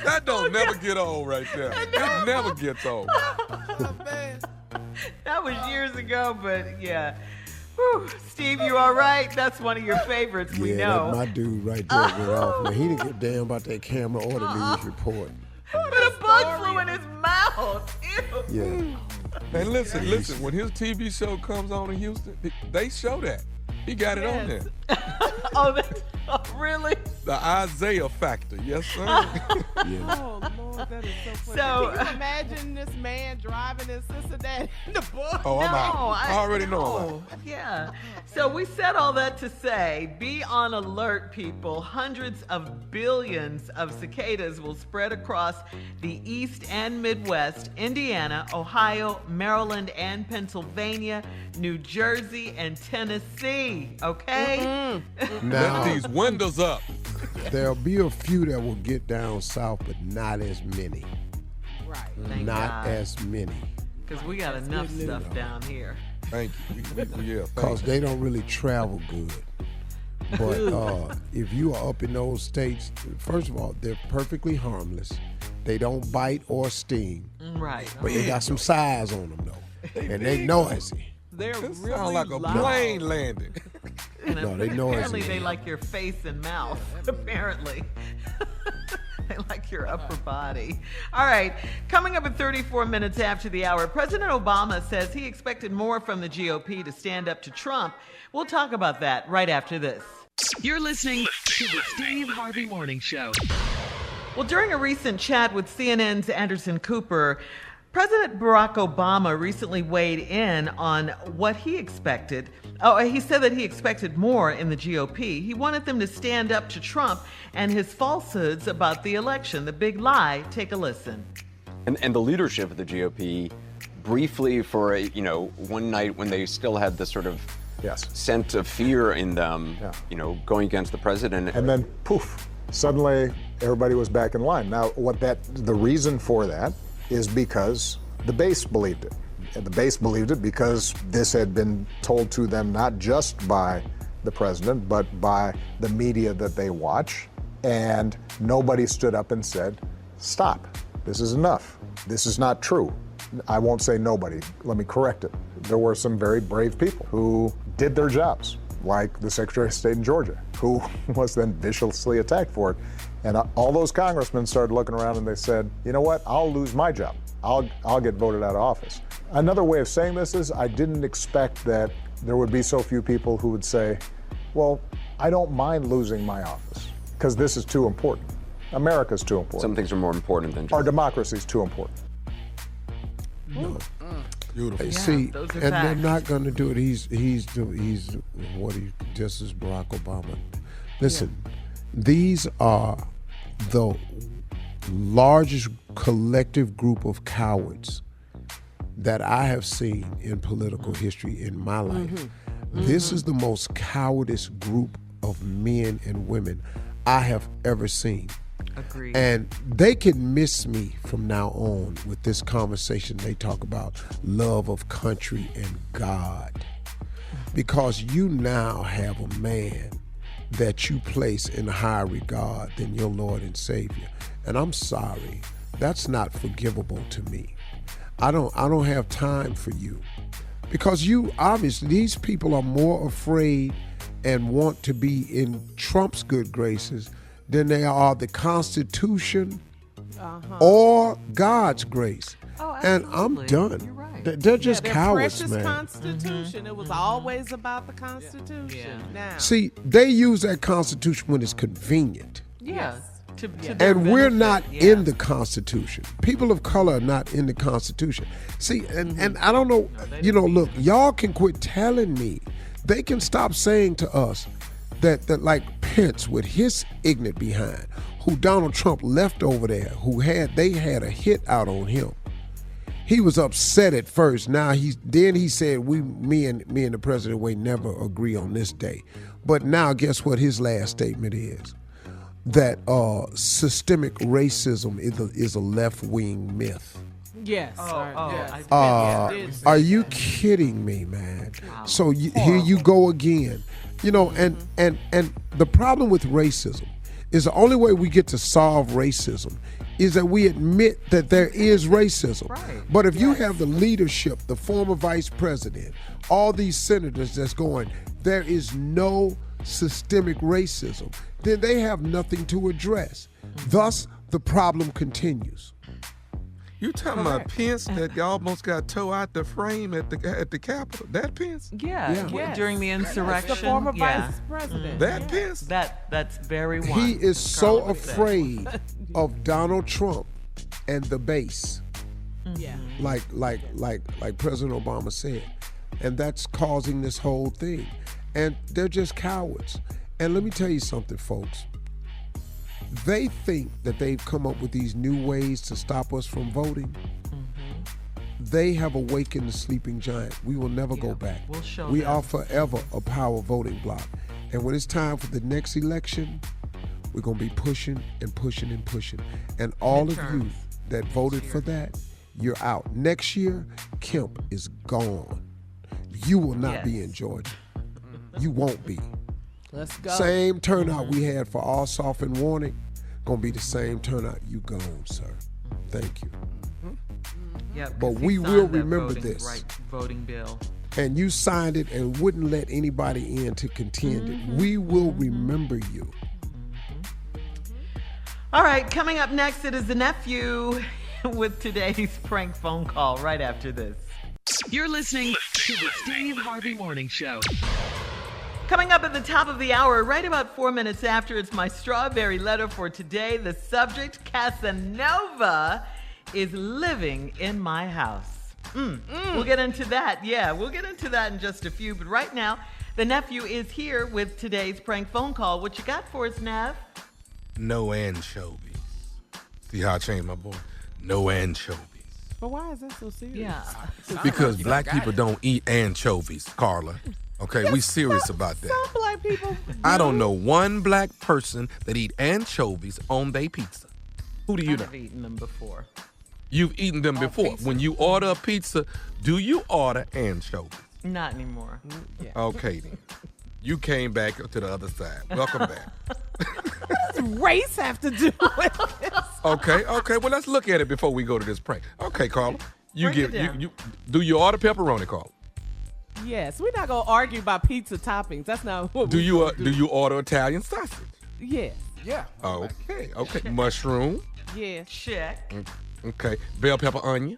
That don't never get old right there. It never gets old. That was years ago, but yeah. Whew. Steve, you all right? That's one of your favorites, we know. That's my dude right there went off. Man, he didn't give a damn about that camera or the news report. But a bug flew in his mouth. Ew. Yeah. And listen, when his TV show comes on in Houston, they show that. He got it on there. Oh, really? The Isaiah factor, yes, sir. Oh, Lord, that is so funny. So, can you imagine this man driving in Cincinnati in the book? Oh, I'm out. I already know. Yeah. So we said all that to say, be on alert, people. Hundreds of billions of cicadas will spread across the East and Midwest, Indiana, Ohio, Maryland, and Pennsylvania, New Jersey, and Tennessee. Okay? Now, these windows up. There'll be a few that will get down south, but not as many. Right. Not as many. Because we got enough stuff down here. Thank you. Because they don't really travel good. But if you are up in those states, first of all, they're perfectly harmless. They don't bite or sting. Right. But they got some size on them, though. And they noisy. They're It really sounds like a loud. plane landing. And No, they know it's apparently they in. like your face and mouth. Apparently. They like your upper body. All right. Coming up at 34 minutes after the hour, President Obama says he expected more from the GOP to stand up to Trump. We'll talk about that right after this. You're listening to the Steve Harvey Morning Show. Well, during a recent chat with CNN's Anderson Cooper, President Barack Obama recently weighed in on what he expected. He said that he expected more in the GOP. He wanted them to stand up to Trump and his falsehoods about the election, the big lie. Take a listen. And the leadership of the GOP, briefly for one night when they still had this sort of sense of fear in them, going against the president. And then poof, suddenly everybody was back in line. Now, the reason for that is because the base believed it. And the base believed it because this had been told to them not just by the president, but by the media that they watch. And nobody stood up and said, stop, this is enough. This is not true. I won't say nobody, let me correct it. There were some very brave people who did their jobs, like the Secretary of State in Georgia, who was then viciously attacked for it. And all those congressmen started looking around and they said, you know what, I'll lose my job. I'll get voted out of office. Another way of saying this is I didn't expect that there would be so few people who would say, well, I don't mind losing my office because this is too important. America's too important. Some things are more important than just... Our democracy's too important. No. Beautiful. Hey, see, those are and they're facts. not going to do it. He's just as Barack Obama. Listen, these are the largest collective group of cowards that I have seen in political history in my life. This is the most cowardice group of men and women I have ever seen. Agreed. And they can miss me from now on with this conversation. They talk about love of country and God. Because you now have a man that you place in higher regard than your Lord and Savior. And I'm sorry, that's not forgivable to me. I don't have time for you. Because you, obviously, these people are more afraid and want to be in Trump's good graces than they are the Constitution or God's grace. And I'm done. You're right. They're just their cowards, precious man. Constitution. It was always about the Constitution. Now, See, they use that Constitution when it's convenient. yes. To their And we're benefit, not yeah. in the Constitution. People of color are not in the Constitution. See, and I don't know, look, y'all can quit telling me. They can stop saying to us that like Pence with his ignorant behind, who Donald Trump left over there, they had a hit out on him. He was upset at first. Now he said me and the president may never agree on this day. But now guess what his last statement is? That systemic racism is a left-wing myth. Yes. Are you kidding me, man? So here you go again. And the problem with racism is the only way we get to solve racism is that we admit that there is racism. Right. But if you have the leadership, the former vice president, all these senators that's going, there is no systemic racism, then they have nothing to address. Thus, the problem continues. You talking about Pence that almost got towed out the frame at the Capitol? That Pence? Yeah. During the insurrection. The former vice president. That Pence? That's very one. He is so afraid of Donald Trump and the base. Yeah. Like President Obama said. And that's causing this whole thing. And they're just cowards. And let me tell you something, folks. They think that they've come up with these new ways to stop us from voting. They have awakened the sleeping giant. We will never go back. We'll show we them. are forever a power voting bloc. And when it's time for the next election, we're going to be pushing and pushing and pushing. And all of you that voted for that, you're out. Next year, Kemp is gone. You will not be in Georgia. You won't be. Let's go. Same turnout we had for Ossoff and Warning, gonna be the same turnout. You gone, sir. Thank you. Yep, But 'cause he we signed will that remember this. voting bill. and you signed it and wouldn't let anybody in to contend it, we will remember you. All right, coming up next, it is the nephew with today's prank phone call right after this. You're listening to the Steve Harvey Morning Show. Coming up at the top of the hour, right about 4 minutes after, it's my strawberry letter for today. The subject, Casanova, is living in my house. We'll get into that. Yeah, we'll get into that in just a few. But right now, the nephew is here with today's prank phone call. What you got for us, Nev? No anchovies. See how I changed my voice? No anchovies. But why is that so serious? Yeah. Because black people don't eat anchovies, Carla. Okay, we serious about that. Some black people I don't know one black person that eat anchovies on their pizza. Who do you know? I've eaten them before. You've eaten them before. Pizza. When you order a pizza, do you order anchovies? Not anymore. Yeah. Okay, then. You came back to the other side. Welcome back. What does race have to do with this? Okay. Well, let's look at it before we go to this prank. Okay, Carla. Break it down. You do you order pepperoni, Carla? Yes, we're not gonna argue about pizza toppings. That's not what Do you order Italian sausage? Yes. Yeah. Okay. Mushroom. Yes. Check. Okay. Bell pepper onion.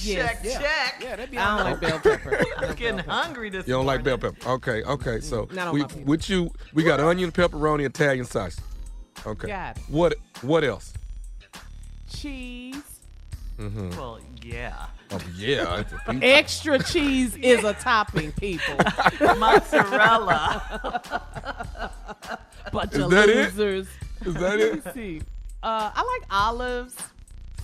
Yes. Check. Yeah, that'd be I don't like bell pepper. I'm getting hungry this You don't like morning. bell pepper? Okay. So Not on my pizza. we got onion, pepperoni, Italian sausage. Okay. Got it. What else? Cheese. Well, yeah. Oh yeah. It's a pizza. Extra cheese is a topping, people. Mozzarella. Bunch Is of that it? losers. Is that it? Let me see. I like olives,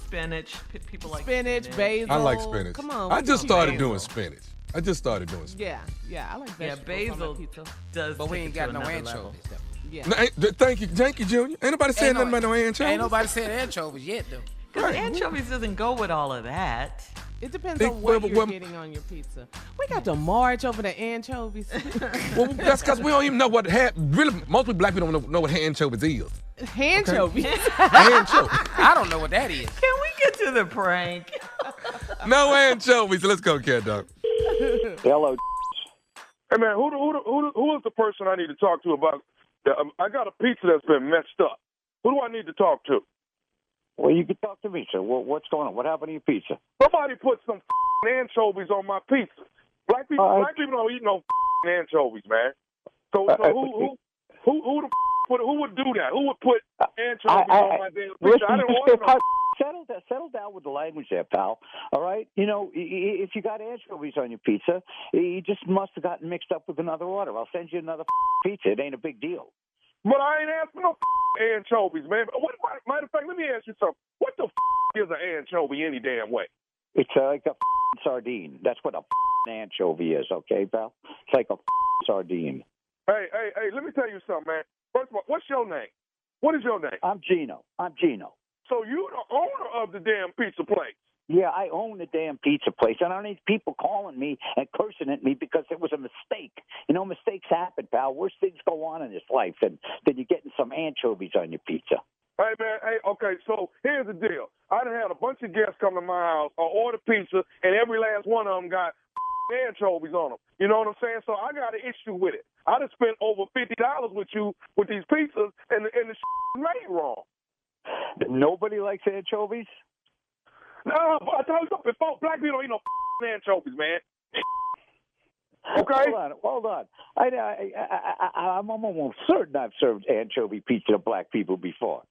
Spinach. People like spinach, basil. I like spinach. Come on. I just started basil. doing spinach. I just started doing spinach. Yeah, I like Yeah, vegetables on my basil pizza. does. But we take ain't it got to no another anchovies. level. Yeah. No, thank you, Junior. Ain't nobody saying nothing about no anchovies. Ain't nobody said anchovies yet, though. Because anchovies doesn't go with all of that. It depends on what you're getting on your pizza. We got to march over the anchovies. Well, that's because we don't even know what really most people black people don't know what anchovies is. Anchovies. Anchovies. I don't know what that is. Can we get to the prank? No anchovies. Let's go, cat dog. Hello. Hey man, who is the person I need to talk to about? I got a pizza that's been messed up. Who do I need to talk to? Well, you can talk to me, sir. What's going on? What happened to your pizza? Somebody put some anchovies on my pizza. Black people don't eat no anchovies, man. So who would do that? Who would put anchovies on my damn pizza? I didn't want no. Settle down with the language there, pal. All right? You know, if you got anchovies on your pizza, you just must have gotten mixed up with another order. I'll send you another pizza. It ain't a big deal. But I ain't asking no anchovies, man. Matter of fact, let me ask you something. What the is an anchovy any damn way? It's like a sardine. That's what a anchovy is, okay, pal? It's like a sardine. Hey, let me tell you something, man. First of all, what's your name? What is your name? I'm Gino. So you the owner of the damn pizza place? Yeah, I own the damn pizza place, and I don't need people calling me and cursing at me because it was a mistake. You know, mistakes happen, pal. Worse things go on in this life than you getting some anchovies on your pizza. Hey, man, okay, so here's the deal. I done had a bunch of guests come to my house or order pizza, and every last one of them got anchovies on them. You know what I'm saying? So I got an issue with it. I done spent over $50 with you with these pizzas, and the made wrong. Nobody likes anchovies? No, I told you before, black people don't eat no anchovies, man. Okay? Hold on. I'm almost certain I've served anchovy pizza to black people before.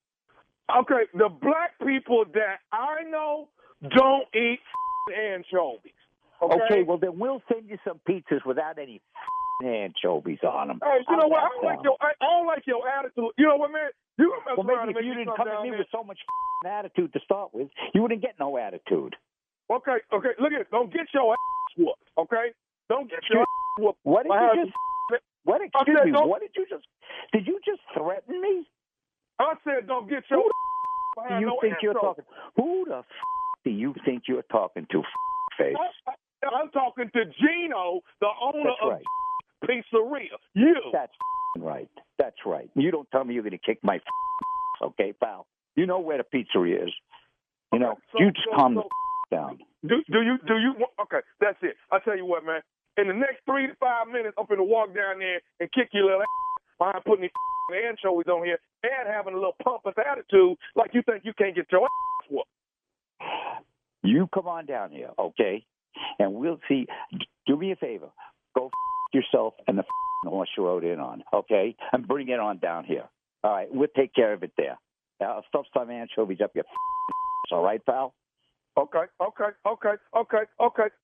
Okay, the black people that I know don't eat anchovies. Okay, well then we'll send you some pizzas without any anchovies on them. Hey, you know what? I don't like your attitude. You know what, man? You mess around and if you make didn't come at me with so much attitude to start with, you wouldn't get no attitude. Okay, look at it. Don't get your ass whooped, okay? Don't get your ass whooped. What did you just did you just threaten me? I said don't get your do you think you're talking? Who the do you think you're talking to, face? I'm talking to Gino, the owner of Pizzeria. You. That's right. That's right. You don't tell me you're going to kick my okay, pal? You know where the pizzeria is. You know, you just calm down. Do you? Okay, that's it. I'll tell you what, man. In the next 3 to 5 minutes, I'm finna walk down there and kick your little ass behind putting these anchovies on here and having a little pompous attitude like you think you can't get your ass whooped. You come on down here, okay? And we'll see. Do me a favor. Go yourself and the horse you rode in on, okay? And bring it on down here. All right, we'll take care of it there. I'll stuff some anchovies up your all right, pal? Okay,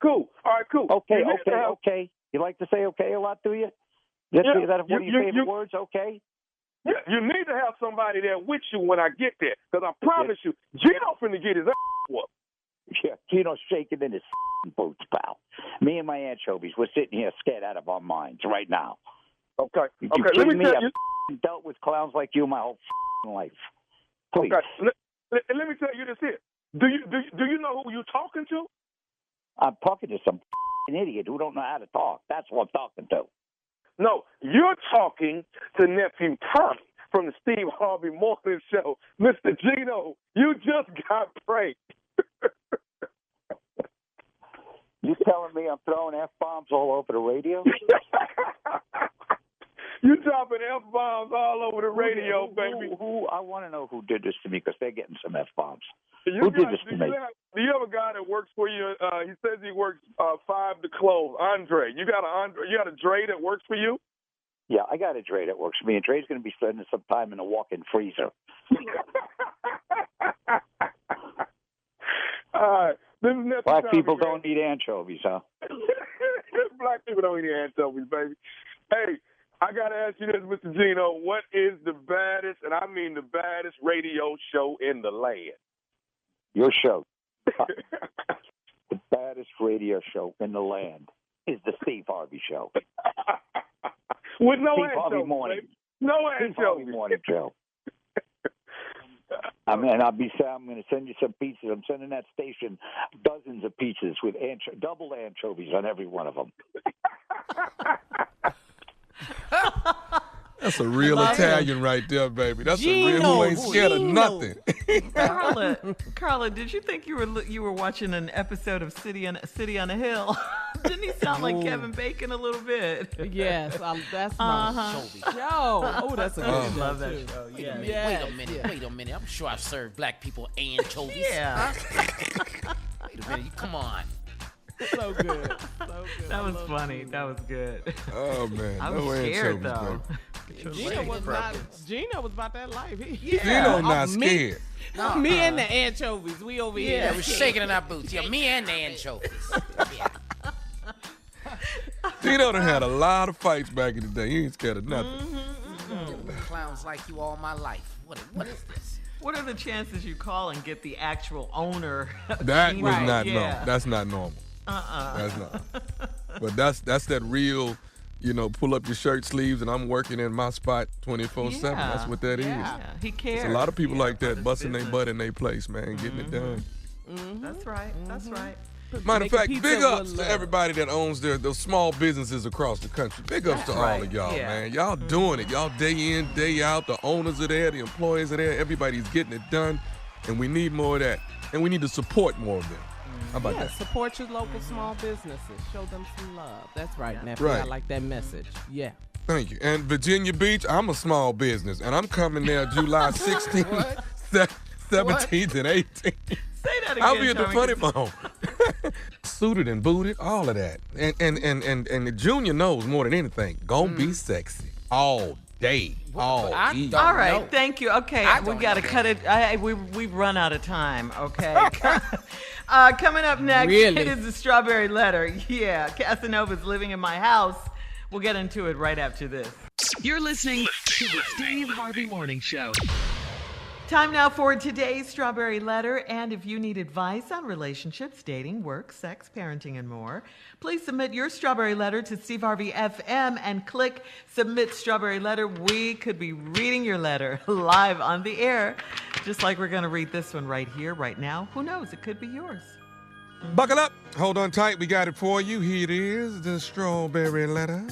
cool. All right, cool. Okay. You like to say okay a lot, do you? Is that one of your favorite words, okay? Yeah, you need to have somebody there with you when I get there, because I promise you, Gino finna get his ass whooped. Yeah, Gino's shaking in his boots, pal. Me and my anchovies, we're sitting here scared out of our minds right now. Okay. Let me tell you, I've dealt with clowns like you my whole life. Please. Okay. Let me tell you this here. Do you know who you're talking to? I'm talking to some idiot who don't know how to talk. That's what I'm talking to. No, you're talking to nephew Tommy from the Steve Harvey Morning Show. Mr. Gino, you just got pranked. You telling me I'm throwing F-bombs all over the radio? You dropping F-bombs all over the radio, baby. I want to know who did this to me, because they're getting some F-bombs. Who did this to me? Do you have a guy that works for you? He says he works 5 to close. Andre. You got a Dre that works for you? Yeah, I got a Dre that works for me, and Dre's going to be spending some time in a walk-in freezer. All right. Black people don't eat anchovies, huh? Black people don't eat anchovies, baby. Hey, I got to ask you this, Mr. Gino. What is the baddest, and I mean the baddest radio show in the land? Your show. The baddest radio show in the land is the Steve Harvey Show. With no Steve Harvey Morning. Baby. No Steve Harvey Morning Show. I'm going to send you some pizzas. I'm sending that station dozens of pizzas with double anchovies on every one of them. That's a real Italian right there, baby. That's a real who ain't scared of nothing. Carla, did you think you were watching an episode of City on a Hill? Didn't he sound like Kevin Bacon a little bit? Yes, that's my show. Oh, that's a good show. Love that show. Yeah. Wait a minute. I'm sure I've served black people anchovies. Yeah. Wait a minute. Come on. So good. That was funny. That was good. Oh man, I was scared though. Gino was about that life. Gino not scared. Me and the anchovies, we over here. Yeah, we're shaking in our boots. Yeah, me and the anchovies. Yeah. Gino done had a lot of fights back in the day. He ain't scared of nothing. Clowns like you all my life. What is this? What are the chances you call and get the actual owner? That was not normal. That's not normal. That's not. But that's that real, pull up your shirt sleeves and I'm working in my spot 24/7. That's what that is. He cares. There's a lot of people like that busting their butt in their place, man, getting it done. That's right. That's right. Matter of fact, big ups to everybody that owns those small businesses across the country. Big ups to all of y'all, man. Y'all doing it. Y'all day in, day out. The owners are there. The employees are there. Everybody's getting it done. And we need more of that. And we need to support more of them. How about that? Support your local small businesses. Show them some love. That's right, nephew. Right. I like that message. Yeah. Thank you. And Virginia Beach, I'm a small business. And I'm coming there July 16th, 17th, and 18th. Say that again. I'll be at the Funny Bone. Suited and booted, all of that. And the Junior knows more than anything. Gonna be sexy all day, all evening. All right, thank you. Okay, we got to cut it. We've run out of time, okay? Coming up next is the Strawberry Letter. Yeah, Casanova's living in my house. We'll get into it right after this. You're listening to the Steve Harvey Morning Show. Time now for today's Strawberry Letter, and if you need advice on relationships, dating, work, sex, parenting, and more, please submit your Strawberry Letter to Steve Harvey FM and click Submit Strawberry Letter. We could be reading your letter live on the air, just like we're going to read this one right here, right now. Who knows? It could be yours. Buckle up. Hold on tight. We got it for you. Here it is, the Strawberry Letter.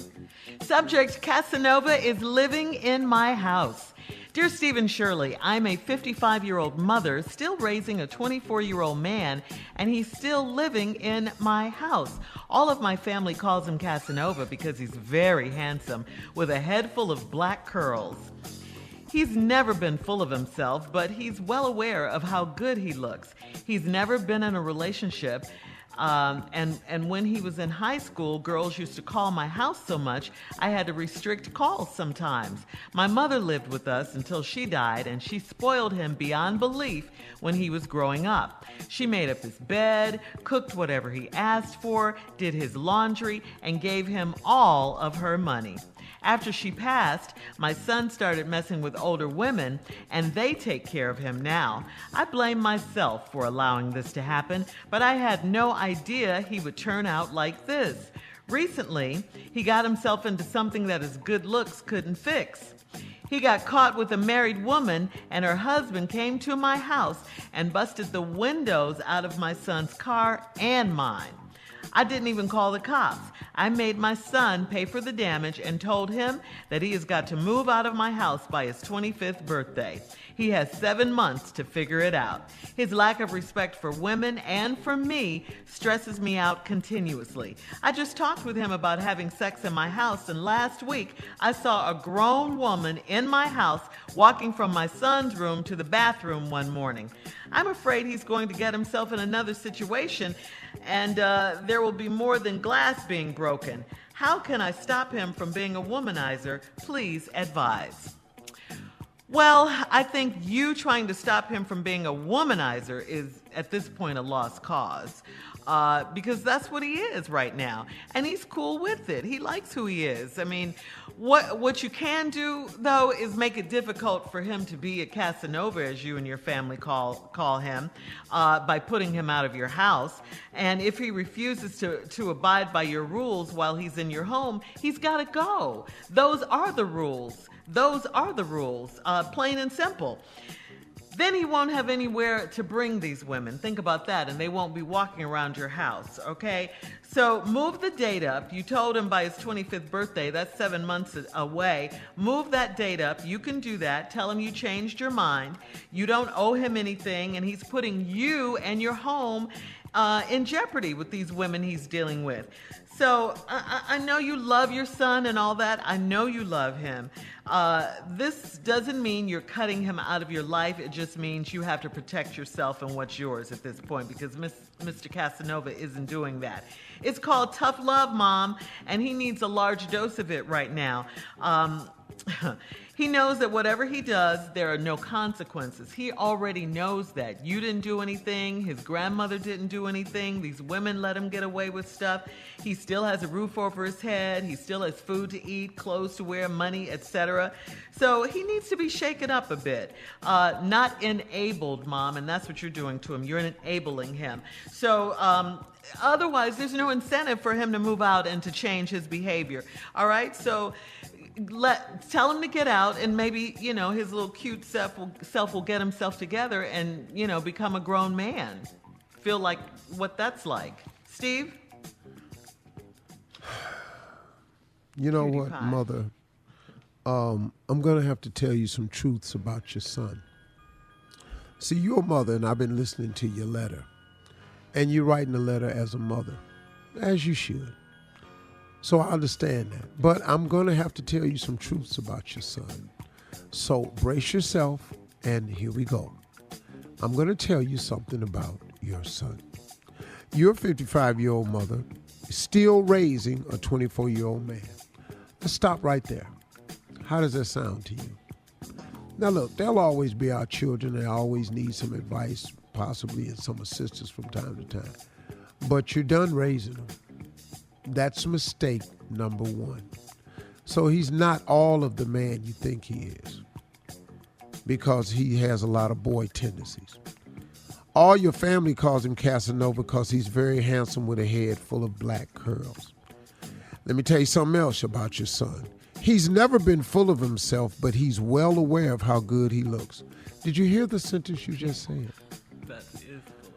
Subject, Casanova is living in my house. Dear Steve and Shirley, I'm a 55-year-old mother still raising a 24-year-old man, and he's still living in my house. All of my family calls him Casanova because he's very handsome with a head full of black curls. He's never been full of himself, but he's well aware of how good he looks. He's never been in a relationship. And when he was in high school, girls used to call my house so much, I had to restrict calls sometimes. My mother lived with us until she died, and she spoiled him beyond belief when he was growing up. She made up his bed, cooked whatever he asked for, did his laundry, and gave him all of her money. After she passed, my son started messing with older women, and they take care of him now. I blame myself for allowing this to happen, but I had no idea he would turn out like this. Recently, he got himself into something that his good looks couldn't fix. He got caught with a married woman, and her husband came to my house and busted the windows out of my son's car and mine. I didn't even call the cops. I made my son pay for the damage and told him that he has got to move out of my house by his 25th birthday. He has 7 months to figure it out. His lack of respect for women and for me stresses me out continuously. I just talked with him about having sex in my house, and last week I saw a grown woman in my house walking from my son's room to the bathroom one morning. I'm afraid he's going to get himself in another situation, and there will be more than glass being broken. How can I stop him from being a womanizer? Please advise. Well, I think you trying to stop him from being a womanizer is, at this point, a lost cause. Because that's what he is right now. And he's cool with it. He likes who he is. I mean, what you can do, though, is make it difficult for him to be a Casanova, as you and your family call him, by putting him out of your house. And if he refuses to abide by your rules while he's in your home, he's got to go. Those are the rules. Those are the rules, plain and simple. Then he won't have anywhere to bring these women. Think about that. And they won't be walking around your house, okay? So move the date up. You told him by his 25th birthday. That's 7 months away. Move that date up. You can do that. Tell him you changed your mind. You don't owe him anything. And he's putting you and your home in jeopardy with these women he's dealing with. So I know you love your son and all that. I know you love him. This doesn't mean you're cutting him out of your life. It just means you have to protect yourself and what's yours at this point, because Mr. Casanova isn't doing that. It's called tough love, Mom, and he needs a large dose of it right now. He knows that whatever he does, there are no consequences. He already knows that. You didn't do anything. His grandmother didn't do anything. These women let him get away with stuff. He still has a roof over his head. He still has food to eat, clothes to wear, money, etc. So he needs to be shaken up a bit. Not enabled, Mom, and that's what you're doing to him. You're enabling him. So otherwise, there's no incentive for him to move out and to change his behavior. All right? So tell him to get out, and maybe, his little cute self will get himself together and, become a grown man. Feel like what that's like. Steve? You know what, Mother? I'm going to have to tell you some truths about your son. See, you're a mother, and I've been listening to your letter. And you're writing a letter as a mother, as you should. So I understand that. But I'm going to have to tell you some truths about your son. So brace yourself, and here we go. I'm going to tell you something about your son. You're a 55-year-old mother, still raising a 24-year-old man. Let's stop right there. How does that sound to you? Now, look, there'll always be our children. They always need some advice, possibly, and some assistance from time to time. But you're done raising them. That's mistake number one. So he's not all of the man you think he is, because he has a lot of boy tendencies. All your family calls him Casanova because he's very handsome with a head full of black curls. Let me tell you something else about your son. He's never been full of himself, but he's well aware of how good he looks. Did you hear the sentence you just said?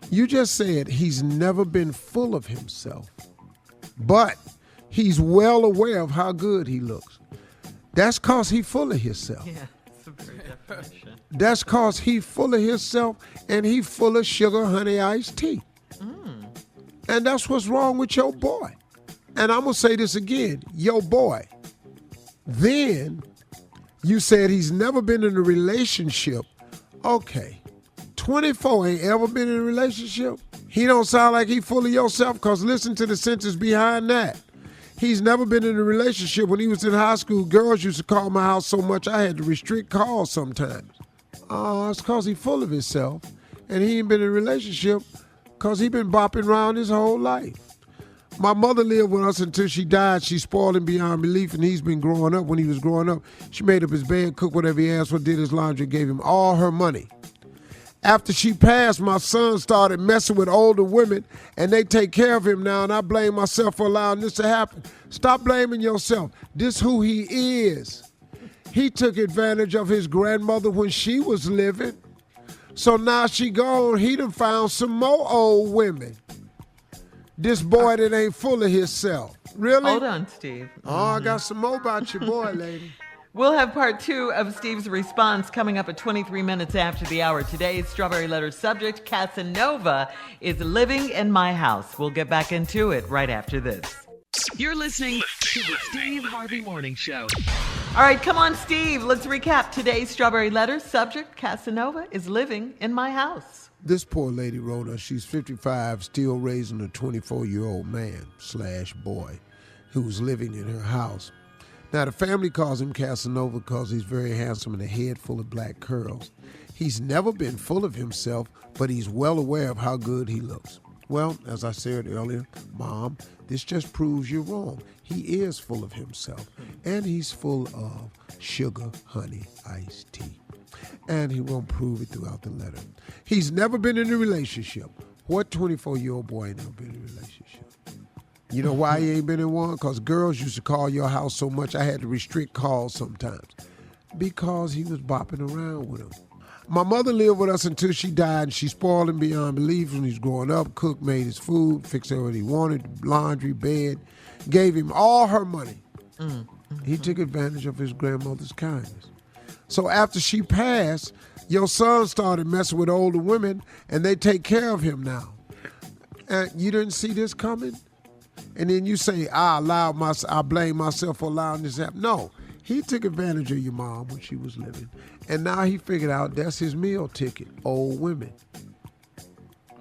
You just said he's never been full of himself, but he's well aware of how good he looks. That's because he's full of himself. Yeah, it's a very different. That's cause he full of himself and he full of sugar, honey, iced tea. And that's what's wrong with your boy. And I'm going to say this again, your boy. Then you said he's never been in a relationship. Okay. 24 ain't ever been in a relationship. He don't sound like he full of yourself because listen to the sentence behind that. He's never been in a relationship. When he was in high school, girls used to call my house so much I had to restrict calls sometimes. It's because he full of himself. And he ain't been in a relationship because he been bopping around his whole life. My mother lived with us until she died. She spoiled him beyond belief, and he's been growing up. When he was growing up, she made up his bed, cooked whatever he asked for, did his laundry, gave him all her money. After she passed, my son started messing with older women, and they take care of him now, and I blame myself for allowing this to happen. Stop blaming yourself. This who he is. He took advantage of his grandmother when she was living. So now she gone, he done found some more old women. This boy that ain't full of himself. Really? Hold on, Steve. Oh, I got some more about your boy, lady. We'll have part 2 of Steve's response coming up at 23 minutes after the hour. Today's Strawberry Letter subject, Casanova, is living in my house. We'll get back into it right after this. You're listening to the Steve Harvey Morning Show. All right, come on, Steve. Let's recap today's Strawberry Letter subject, Casanova, is living in my house. This poor lady wrote us, she's 55, still raising a 24-year-old man/boy who's living in her house. Now, the family calls him Casanova because he's very handsome and a head full of black curls. He's never been full of himself, but he's well aware of how good he looks. Well, as I said earlier, Mom, this just proves you're wrong. He is full of himself, and he's full of sugar, honey, iced tea. And he won't prove it throughout the letter. He's never been in a relationship. What 24-year-old boy ain't never been in a relationship? You know why he ain't been in one? Because girls used to call your house so much I had to restrict calls sometimes. Because he was bopping around with them. My mother lived with us until she died, and she spoiled him beyond belief when he was growing up, cooked, made his food, fixed everything he wanted, laundry, bed, gave him all her money. He took advantage of his grandmother's kindness. So after she passed, your son started messing with older women, and they take care of him now. And you didn't see this coming? And then you say, I blame myself for allowing this to happen. No, he took advantage of your mom when she was living. And now he figured out that's his meal ticket, old women.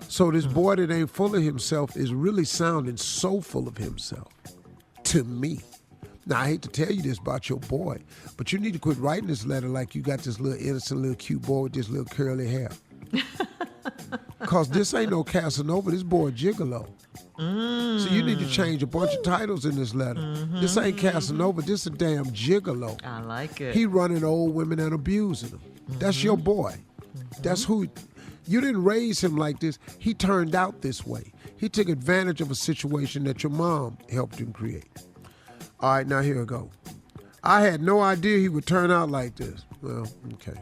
So this boy that ain't full of himself is really sounding so full of himself to me. Now, I hate to tell you this about your boy, but you need to quit writing this letter like you got this little innocent little cute boy with this little curly hair. Because this ain't no Casanova, this boy gigolo. So you need to change a bunch of titles in this letter. This ain't Casanova, this a damn gigolo. I like it. He running old women and abusing them. That's your boy. That's who. You didn't raise him like this. He turned out this way. He took advantage of a situation that your mom helped him create. All right, now here we go. I had no idea he would turn out like this. Well, okay.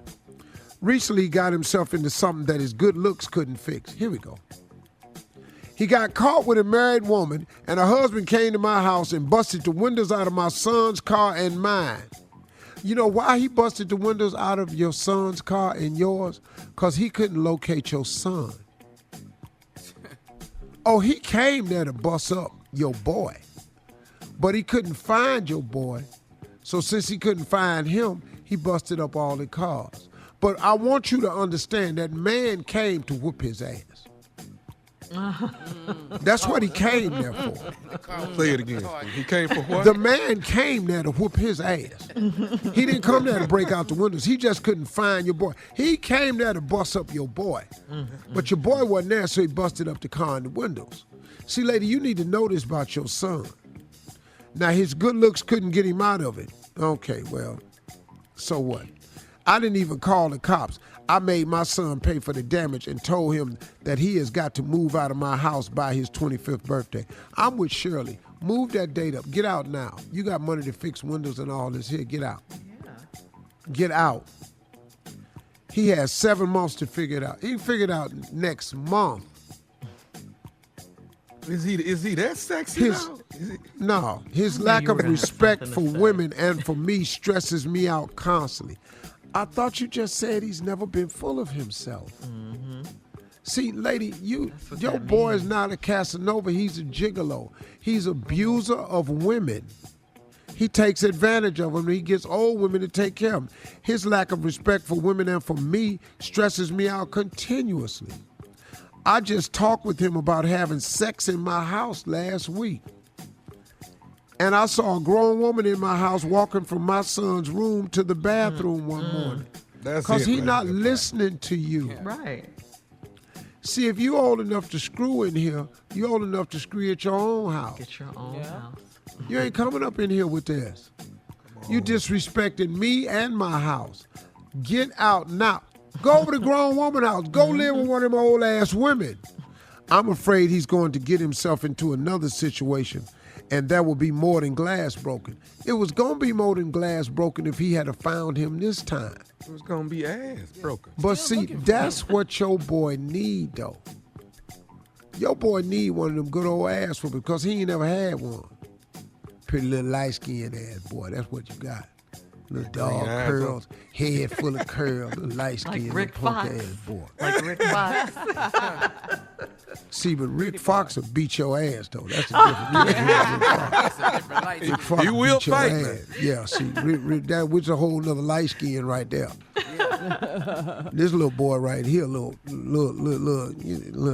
Recently, he got himself into something that his good looks couldn't fix. Here we go. He got caught with a married woman, and her husband came to my house and busted the windows out of my son's car and mine. You know why he busted the windows out of your son's car and yours? Because he couldn't locate your son. Oh, he came there to bust up your boy. But he couldn't find your boy. So since he couldn't find him, he busted up all the cars. But I want you to understand that man came to whoop his ass. That's what he came there for. Say it again. He came for what? The man came there to whoop his ass. He didn't come there to break out the windows. He just couldn't find your boy. He came there to bust up your boy. But your boy wasn't there, so he busted up the car and the windows. See, lady, you need to know this about your son. Now, his good looks couldn't get him out of it. Okay, well, so what? I didn't even call the cops. I made my son pay for the damage and told him that he has got to move out of my house by his 25th birthday. I'm with Shirley. Move that date up. Get out now. You got money to fix windows and all this here. Get out. Yeah. Get out. He has 7 months to figure it out. He can figure it out next month. Is he that sexy now? No, his lack of respect for women and for me stresses me out constantly. I thought you just said he's never been full of himself. Mm-hmm. See, lady, your boy is not a Casanova. He's a gigolo. He's an abuser of women. He takes advantage of them. He gets old women to take care of him. His lack of respect for women and for me stresses me out continuously. I just talked with him about having sex in my house last week. And I saw a grown woman in my house walking from my son's room to the bathroom one morning. Because he's not listening to you. Right. See, if you old enough to screw in here, you old enough to screw at your own house. Get your own house. You ain't coming up in here with this. You disrespecting me and my house. Get out now. Go over to grown woman's house. Go live with one of them old ass women. I'm afraid he's going to get himself into another situation, and that will be more than glass broken. It was going to be more than glass broken if he had found him this time. It was going to be ass broken. But see, that's what your boy need, though. Your boy need one of them good old ass whoopers because he ain't never had one. Pretty little light-skinned ass boy, that's what you got. Little dog curls, head full of curls, little light-skinned Like punk ass boy. Like Rick Fox. See, but Rick Fox will beat your ass, though. That's a different Rick Fox. He will beat your fight, ass. man. Yeah, see, Rick, that was a whole nother light skin right there. This little boy right here, little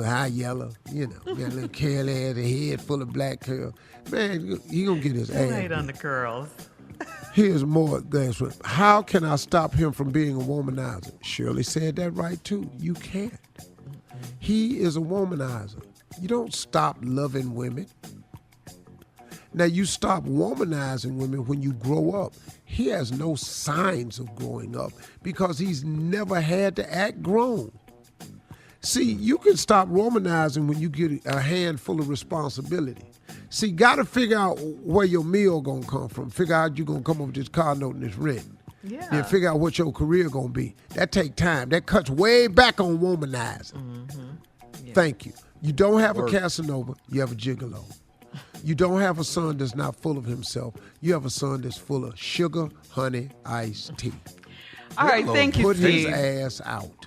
high yellow, you know, got a little curly ass, a head full of black curls. Man, he gonna get his ass. Right on the curls. Here's more. How can I stop him from being a womanizer? Shirley said that right too. You can't. He is a womanizer. You don't stop loving women. Now you stop womanizing women when you grow up. He has no signs of growing up because he's never had to act grown. See, you can stop womanizing when you get a handful of responsibility. See, got to figure out where your meal going to come from. Figure out you're going to come up with this car note and this rent. Yeah. Then figure out what your career going to be. That take time. That cuts way back on womanizing. Mm-hmm. Yeah. Thank you. You don't have a Casanova. You have a gigolo. You don't have a son that's not full of himself. You have a son that's full of sugar, honey, iced tea. All right, thank you, Put Steve. his ass out.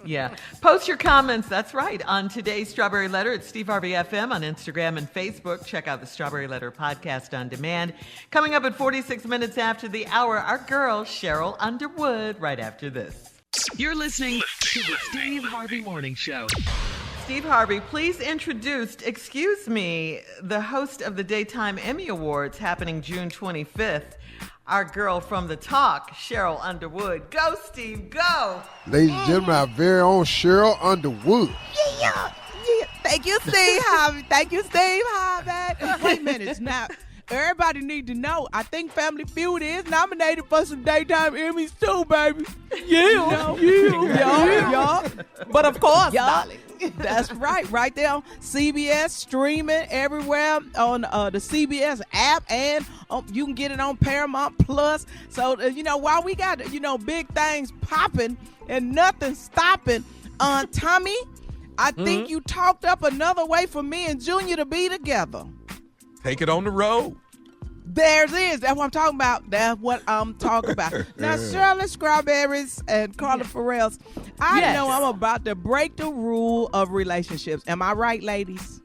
Yeah. Post your comments, that's right, on today's Strawberry Letter at Steve Harvey FM on Instagram and Facebook. Check out the Strawberry Letter podcast on demand. Coming up at 46 minutes after the hour, our girl, Sheryl Underwood, right after this. You're listening to the Steve Harvey Morning Show. Steve Harvey, please introduce, the host of the Daytime Emmy Awards happening June 25th. Our girl from The Talk, Sheryl Underwood. Go, Steve, go. Ladies and gentlemen, our very own Sheryl Underwood. Yeah. Thank you, Steve Harvey. Thank you, Steve Harvey. Wait a minute. Now, everybody need to know, I think Family Feud is nominated for some Daytime Emmys too, baby. Yeah. But of course, darling. That's right there on CBS, streaming everywhere on the CBS app, and you can get it on Paramount Plus. So, while we got, big things popping and nothing stopping, Tommy, I think you talked up another way for me and Junior to be together. Take it on the road. There's is. That's what I'm talking about. That's what I'm talking about. Now, Shirley Strawberries and Carla Farrell's, I know I'm about to break the rule of relationships. Am I right, ladies?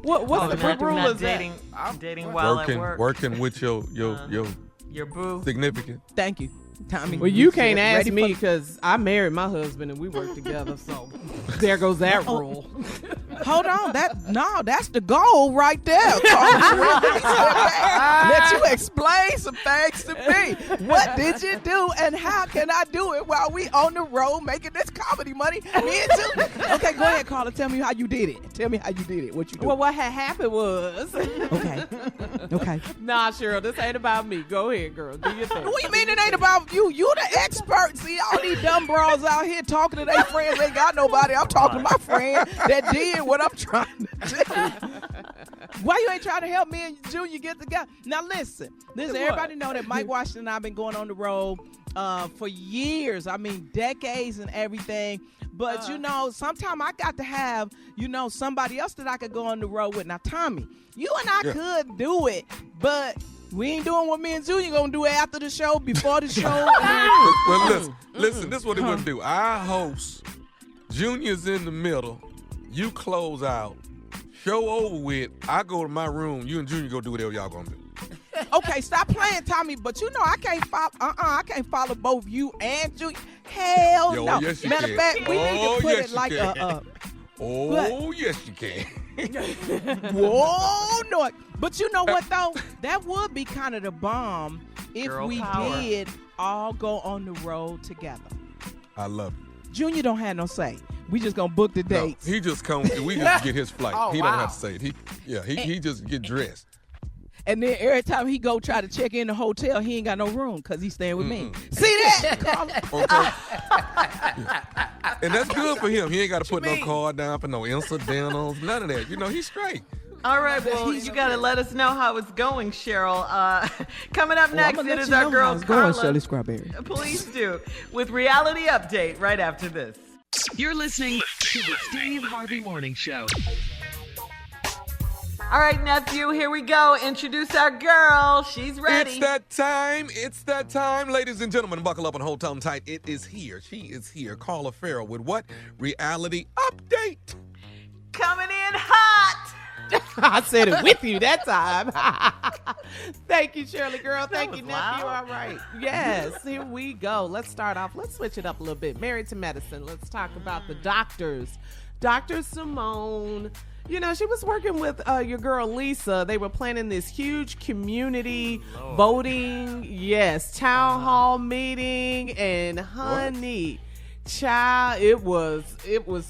What's the rule is dating while at work. Working with your boo. Significant. Thank you, Tommy. Well, you can't ask me because I married my husband and we work together, so there goes that rule. Hold on, that's the goal right there. Let you explain some things to me. What did you do and how can I do it while we on the road making this comedy money? Me and you. Okay, go ahead, Carla. Tell me how you did it. What you do? Well, what had happened was. Okay. Nah, Sheryl, this ain't about me. Go ahead, girl. Do your thing. What do you mean it ain't about you? You the expert. See, all these dumb bras out here talking to their friends ain't got nobody. I'm talking to my friend that did what I'm trying to do. Why you ain't trying to help me and Junior get together? Now listen, everybody know that Mike Washington and I have been going on the road for years. I mean, decades and everything. But, sometimes I got to have, somebody else that I could go on the road with. Now, Tommy, you and I could do it, but We ain't doing what me and Junior gonna do after the show, before the show. Well, listen, this is what they're going to do. I host, Junior's in the middle, you close out, show over with, I go to my room, you and Junior go do whatever y'all going to do. Okay, stop playing, Tommy. But you know I can't follow. I can't follow both you and Junior. Hell no. Yes, you Matter can. of fact, we need to put it like yes, you can. Whoa, no. But you know what, though? That would be kind of the bomb if we did all go on the road together. I love it. Junior don't have no say. We just gonna book the dates. No, he just come. We just get his flight. He don't have to say it. He just get dressed. And then every time he go try to check in the hotel, he ain't got no room because he's staying with me. See that, Carla? Okay. And that's good for him. He ain't got to put no card down for no incidentals, none of that. You know, he's straight. All right, well, you got to let us know how it's going, Cheryl. Coming up next, it is our girl, Carla. Shirley Strawberry. Please do. With Reality Update right after this. You're listening to the Steve Harvey Morning Show. All right, nephew, here we go. Introduce our girl. She's ready. It's that time. It's that time. Ladies and gentlemen, buckle up and hold on tight. It is here. She is here. Carla Farrell with what? Reality Update. Coming in hot. I said it with you that time. Thank you, Shirley, girl. Thank you, nephew. All right. Yes, here we go. Let's start off. Let's switch it up a little bit. Married to Medicine. Let's talk about the doctors. Dr. Simone. You know, she was working with your girl Lisa. They were planning this huge community voting, town hall meeting, and honey, child, it was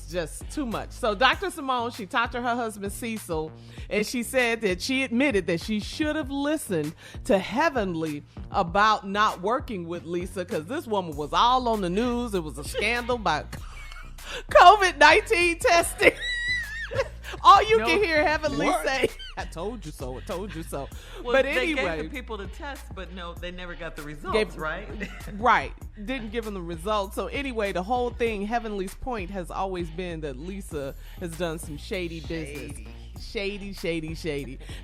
just too much. So Dr. Simone, she talked to her husband Cecil, and she said that she admitted that she should have listened to Heavenly about not working with Lisa, because this woman was all on the news. It was a scandal about COVID-19 testing. All you can hear Heavenly say, I told you so, I told you so. Well, but they anyway, gave the people the test, but no, they never got the results, right? Right. Didn't give them the results. So anyway, the whole thing, Heavenly's point has always been that Lisa has done some shady business. Shady.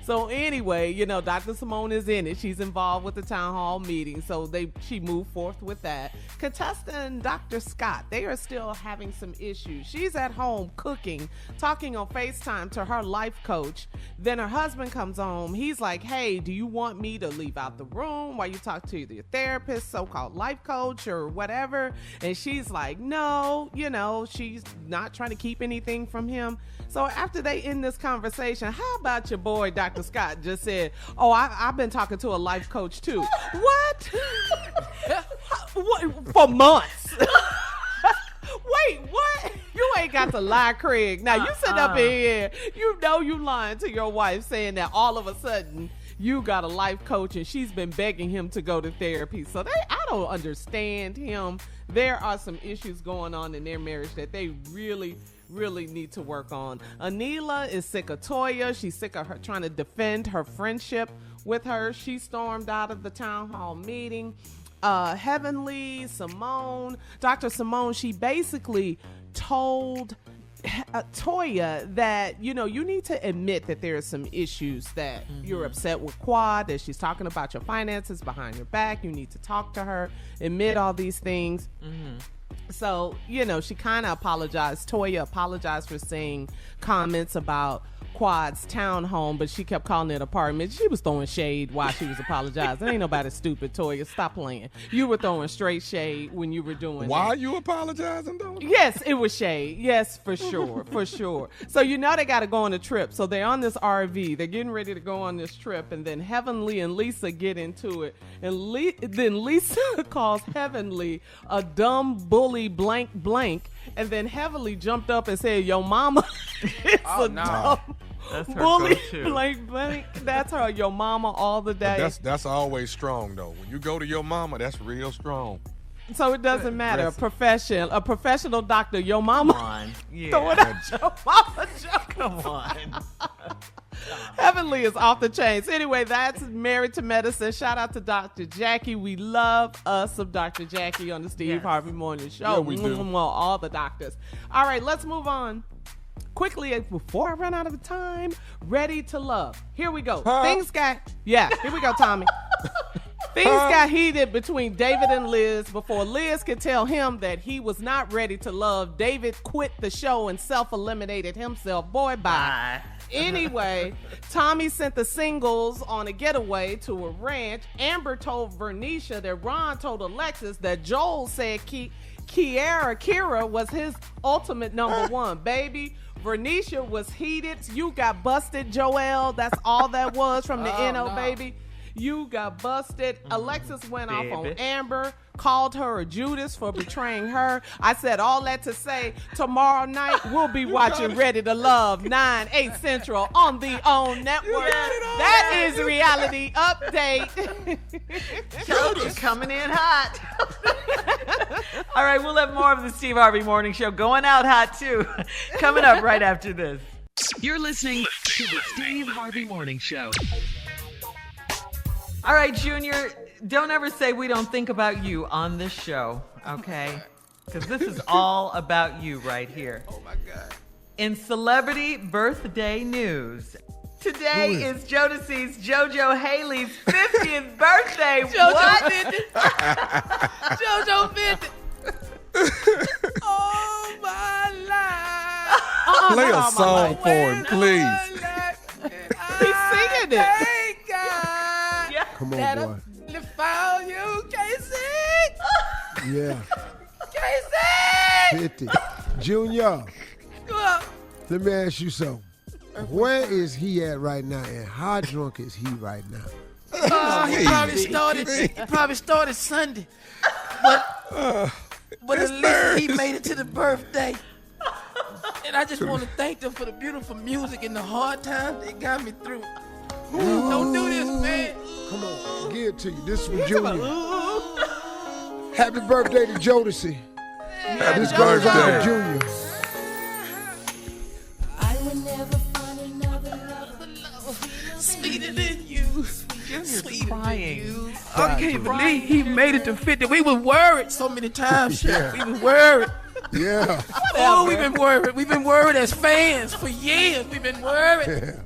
So anyway, you know, Dr. Simone is in it. She's involved with the town hall meeting. So she moved forth with that. Contestant and Dr. Scott, they are still having some issues. She's at home cooking, talking on FaceTime to her life coach. Then her husband comes home. He's like, hey, do you want me to leave out the room while you talk to your therapist, so-called life coach or whatever? And she's like, no, you know, she's not trying to keep anything from him. So after they end this conversation, how about your boy, Dr. Scott, just said, oh, I've been talking to a life coach too. What? What? For months. Wait, what? You ain't got to lie, Craig. Now, you sit up in here, you know you lying to your wife saying that all of a sudden you got a life coach and she's been begging him to go to therapy. So I don't understand him. There are some issues going on in their marriage that they really need to work on. Anila is sick of Toya. She's sick of her trying to defend her friendship with her. She stormed out of the town hall meeting. Heavenly, Simone, Dr. Simone, she basically told Toya that, you know, you need to admit that there are some issues that you're upset with Quad, that she's talking about your finances behind your back. You need to talk to her, admit all these things. So, you know, she kind of apologized. Toya apologized for saying comments about Quad's townhome, but she kept calling it apartment. She was throwing shade while she was apologizing. Ain't nobody stupid, Toya. Stop playing. You were throwing straight shade when you were doing Why that. you apologizing, though? Yes, it was shade. Yes, for sure. For sure. So you know they got to go on a trip. So they're on this RV. They're getting ready to go on this trip. And then Heavenly and Lisa get into it. And then Lisa calls Heavenly a dumb bully blank. And then Heavenly jumped up and said, yo mama is dumb That's her bully go-to. blank. That's her, your mama all the day. That's always strong, though. When you go to your mama, that's real strong. So it doesn't matter. A professional doctor, your mama. Come on. Yeah. Throw it at your mama joke. Come on. Heavenly is off the chains. Anyway, that's Married to Medicine. Shout out to Dr. Jackie. We love us some Dr. Jackie on the Steve Harvey Morning Show. Yeah, we do. Well, all the doctors. All right, let's move on. Quickly, before I run out of time, Ready to Love. Here we go. Here we go, Tommy. Things got heated between David and Liz. Before Liz could tell him that he was not ready to love, David quit the show and self-eliminated himself. Boy, bye. Anyway, Tommy sent the singles on a getaway to a ranch. Amber told Vernisha that Ron told Alexis that Joel said Kira was his ultimate number one. Baby, Vernisha was heated. You got busted, Joel. That's all that was from the NO, baby. You got busted. Alexis went off on Amber, called her a Judas for betraying her. I said all that to say tomorrow night we'll be watching Ready to Love 9/8 Central on the OWN network. That is Reality Update. Jojo's coming in hot. All right, we'll have more of the Steve Harvey Morning Show going out hot too. Coming up right after this. You're listening to the Steve Harvey Morning Show. All right, Junior, don't ever say we don't think about you on this show, okay? Because this is all about you right here. Oh, my God. In celebrity birthday news, today is Jodeci's JoJo Haley's 50th birthday. JoJo 50. JoJo 50. Oh, my life. Play a song for him, please. He's singing it. Thank God. Come on, boy. Found you, Casey. Yeah. Casey. 50. Junior, Come on. let me ask you something. Where is he at right now, and how drunk is he right now? He probably started Sunday, but at least he made it to the birthday. And I just want to thank them for the beautiful music and the hard times they got me through. Don't do this, man. Come on, give it to you. This is for Junior. Happy birthday to Jodeci. This goes out to Junior. I would never find another love sweeter than you. Sweeter crying. than you. I can't believe he made it to 50. We were worried so many times, Chef. We were worried. Yeah. Oh, we've been worried. We've been worried as fans for years. We've been worried. Yeah.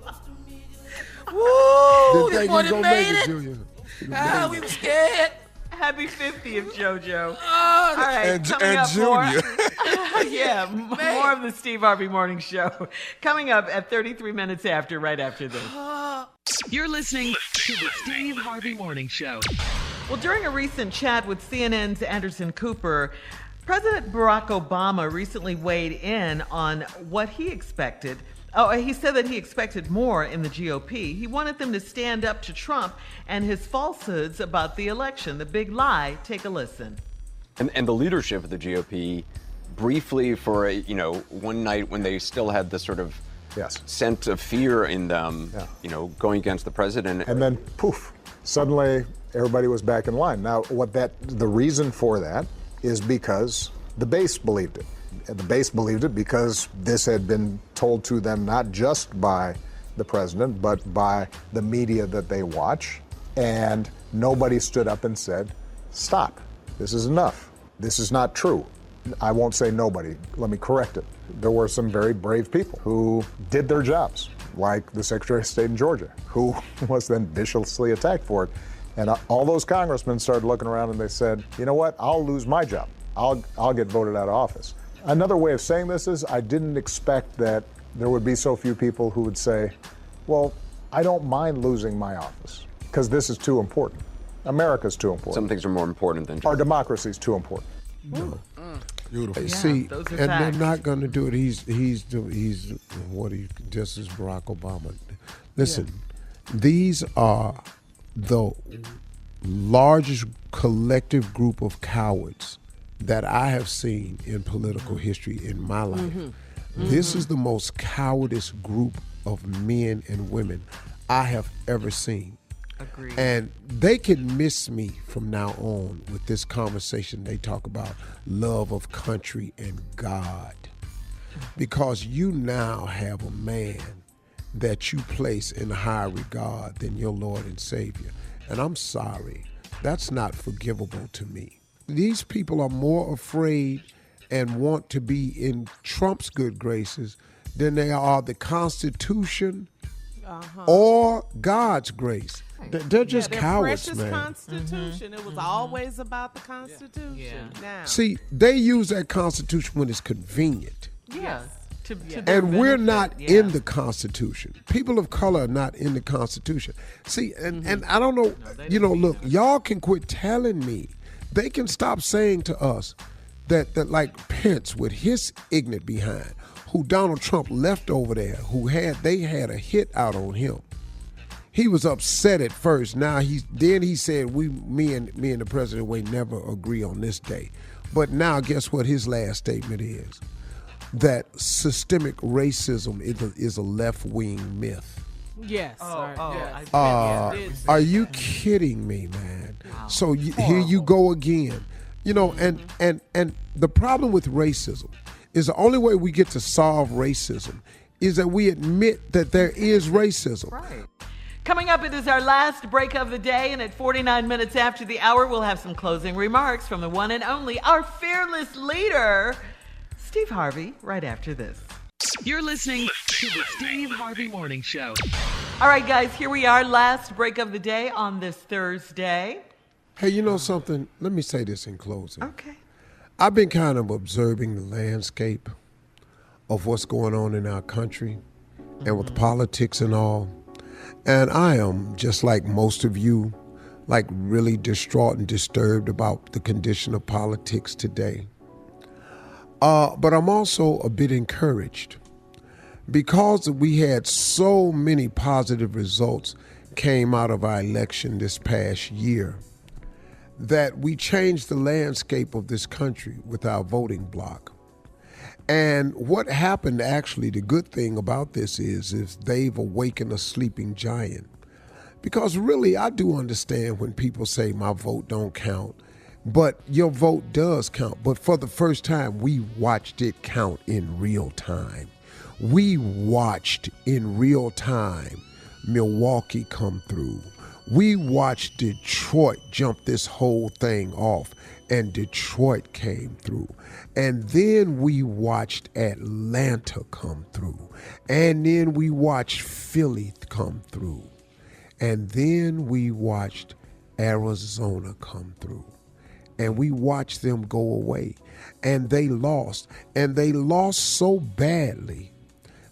Woo! Didn't This think one he was made gonna it. Junior. We were scared. Happy 50th, JoJo. Oh, all right, and coming up Junior. more of the Steve Harvey Morning Show. Coming up at 33 minutes after, right after this. You're listening to the Steve Harvey Morning Show. Well, during a recent chat with CNN's Anderson Cooper, President Barack Obama recently weighed in on what he expected. He said that he expected more in the GOP. He wanted them to stand up to Trump and his falsehoods about the election. The big lie. Take a listen. And the leadership of the GOP, briefly for one night when they still had this sort of scent of fear in them, going against the president. And then poof, suddenly everybody was back in line. Now, the reason for that is because the base believed it. The base believed it because this had been told to them not just by the president, but by the media that they watch. And nobody stood up and said, stop, this is enough. This is not true. I won't say nobody, let me correct it. There were some very brave people who did their jobs, like the Secretary of State in Georgia, who was then viciously attacked for it. And all those congressmen started looking around and they said, you know what, I'll lose my job. I'll get voted out of office. Another way of saying this is I didn't expect that there would be so few people who would say, well, I don't mind losing my office because this is too important. America's too important. Some things are more important than our democracy is too important. No. Beautiful. Yeah, see, those are and they're facts. not going to do it. He's just as Barack Obama. Listen, these are the largest collective group of cowards that I have seen in political history in my life. Mm-hmm. This is the most cowardice group of men and women I have ever seen. Agreed. And they can miss me from now on with this conversation. They talk about love of country and God. Because you now have a man that you place in higher regard than your Lord and Savior. And I'm sorry, that's not forgivable to me. These people are more afraid and want to be in Trump's good graces than they are the Constitution or God's grace. They're just cowards, precious man. Constitution. It was always about the Constitution. Now. See, they use that Constitution when it's convenient. Yes. And we're not in the Constitution. People of color are not in the Constitution. See, and I don't know, look, y'all can quit telling me. They can stop saying to us that like Pence with his ignorant behind, who Donald Trump left over there, they had a hit out on him. He was upset at first. Now he said me and the president may never agree on this day. But now guess what his last statement is? That systemic racism is a left-wing myth. Yes. Are you kidding me, man? So here you go again. And the problem with racism is the only way we get to solve racism is that we admit that there is racism. Right. Coming up, it is our last break of the day, and at 49 minutes after the hour, we'll have some closing remarks from the one and only, our fearless leader, Steve Harvey, right after this. You're listening to the Steve Harvey Morning Show. All right, guys, here we are, last break of the day on this Thursday. Hey, you know something? Let me say this in closing. Okay. I've been kind of observing the landscape of what's going on in our country and with politics and all. And I am, just like most of you, like really distraught and disturbed about the condition of politics today. But I'm also a bit encouraged because we had so many positive results came out of our election this past year that we changed the landscape of this country with our voting bloc. And what happened, actually, the good thing about this is they've awakened a sleeping giant. Because really, I do understand when people say my vote don't count, but your vote does count. But for the first time, we watched it count in real time. We watched in real time Milwaukee come through. We watched Detroit jump this whole thing off, and Detroit came through. And then we watched Atlanta come through. And then we watched Philly come through. And then we watched Arizona come through. And we watched them go away. And they lost. And they lost so badly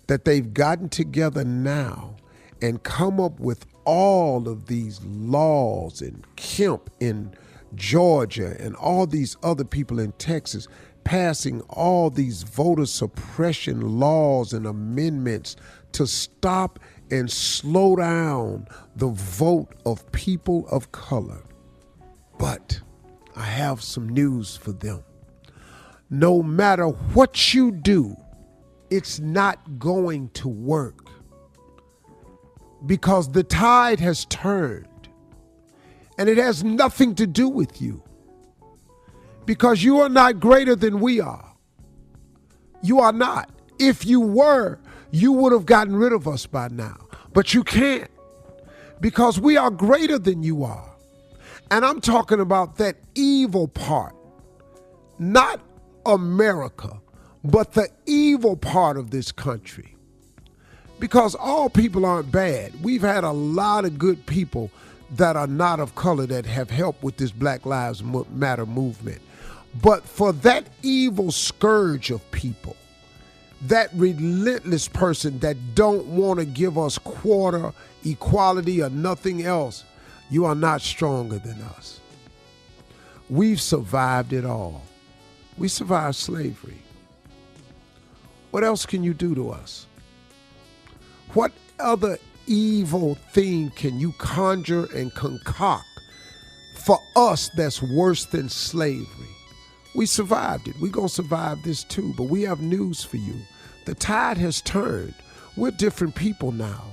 that they've gotten together now and come up with all of these laws, and Kemp in Georgia and all these other people in Texas passing all these voter suppression laws and amendments to stop and slow down the vote of people of color. But I have some news for them. No matter what you do, it's not going to work. Because the tide has turned, and it has nothing to do with you. Because you are not greater than we are. You are not. If you were, you would have gotten rid of us by now. But you can't, because we are greater than you are. And I'm talking about that evil part, not America, but the evil part of this country. Because all people aren't bad. We've had a lot of good people that are not of color that have helped with this Black Lives Matter movement. But for that evil scourge of people, that relentless person that don't want to give us quarter equality or nothing else, you are not stronger than us. We've survived it all. We survived slavery. What else can you do to us? What other evil thing can you conjure and concoct for us that's worse than slavery? We survived it. We're going to survive this too, but we have news for you. The tide has turned. We're different people now.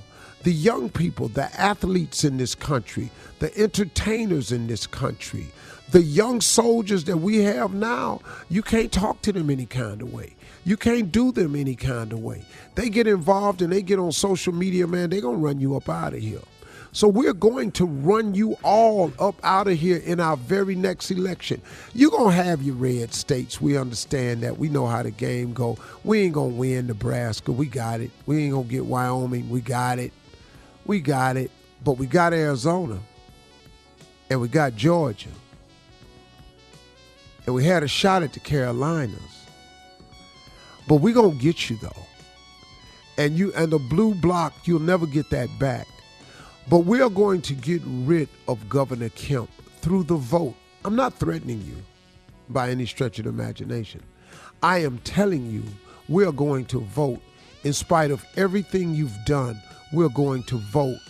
The young people, the athletes in this country, the entertainers in this country, the young soldiers that we have now, you can't talk to them any kind of way. You can't do them any kind of way. They get involved and they get on social media, man, they're going to run you up out of here. So we're going to run you all up out of here in our very next election. You're going to have your red states. We understand that. We know how the game go. We ain't going to win Nebraska. We got it. We ain't going to get Wyoming. We got it. We got it. But we got Arizona. And we got Georgia. And we had a shot at the Carolinas. But we're going to get you, though. And the blue block, you'll never get that back. But we are going to get rid of Governor Kemp through the vote. I'm not threatening you by any stretch of the imagination. I am telling you we are going to vote. In spite of everything you've done, we're going to vote.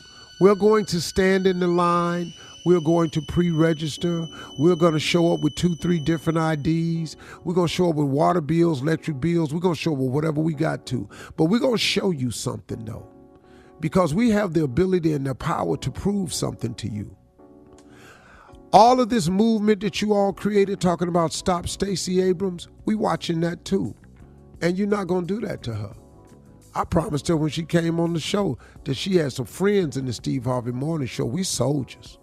We're going to stand in the line. We're going to pre-register. We're going to show up with 2-3 different IDs. We're going to show up with water bills, electric bills. We're going to show up with whatever we got to. But we're going to show you something, though. Because we have the ability and the power to prove something to you. All of this movement that you all created talking about Stop Stacey Abrams, we watching that too. And you're not going to do that to her. I promised her when she came on the show that she had some friends in the Steve Harvey Morning Show. We soldiers.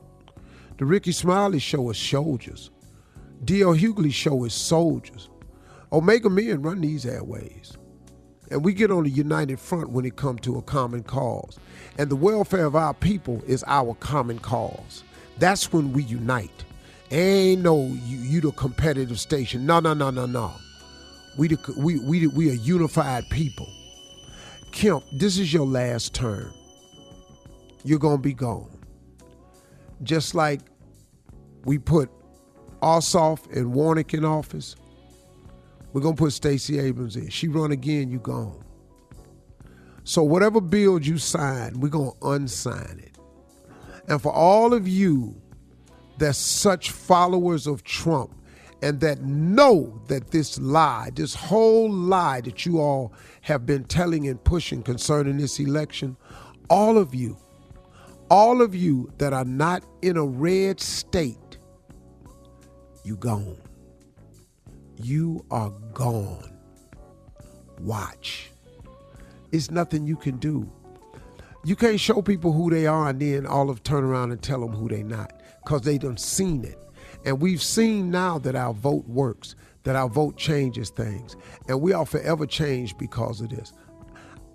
The Ricky Smiley Show is soldiers. D.L. Hughley Show is soldiers. Omega Men run these airways. And we get on a united front when it comes to a common cause. And the welfare of our people is our common cause. That's when we unite. Ain't no you the competitive station. No. We a unified people. Kemp, this is your last term. You're going to be gone. Just like we put Ossoff and Warnock in office, we're going to put Stacey Abrams in. She run again, you gone. So whatever bill you sign, we're going to unsign it. And for all of you that's such followers of Trump and that know that this lie, this whole lie that you all have been telling and pushing concerning this election, all of you that are not in a red state, you gone. You are gone. Watch. It's nothing you can do. You can't show people who they are and then all of turn around and tell them who they not, because they done seen it. And we've seen now that our vote works, that our vote changes things. And we are forever changed because of this.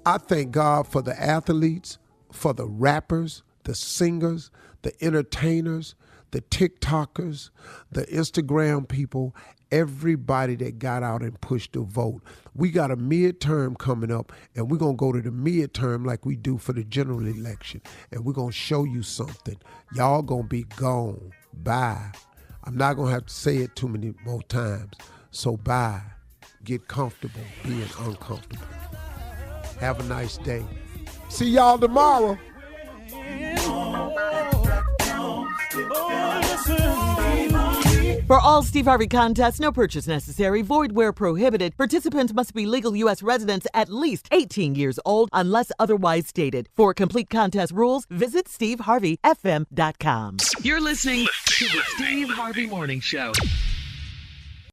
I thank God for the athletes, for the rappers, the singers, the entertainers, the TikTokers, the Instagram people, everybody that got out and pushed the vote. We got a midterm coming up, and we're going to go to the midterm like we do for the general election, and we're going to show you something. Y'all going to be gone. Bye. I'm not going to have to say it too many more times. So bye. Get comfortable being uncomfortable. Have a nice day. See y'all tomorrow. For all Steve Harvey contests, no purchase necessary, void where prohibited. Participants must be legal U.S. residents at least 18 years old unless otherwise stated. For complete contest rules, visit SteveHarveyFM.com. You're listening to the Steve Harvey Morning Show.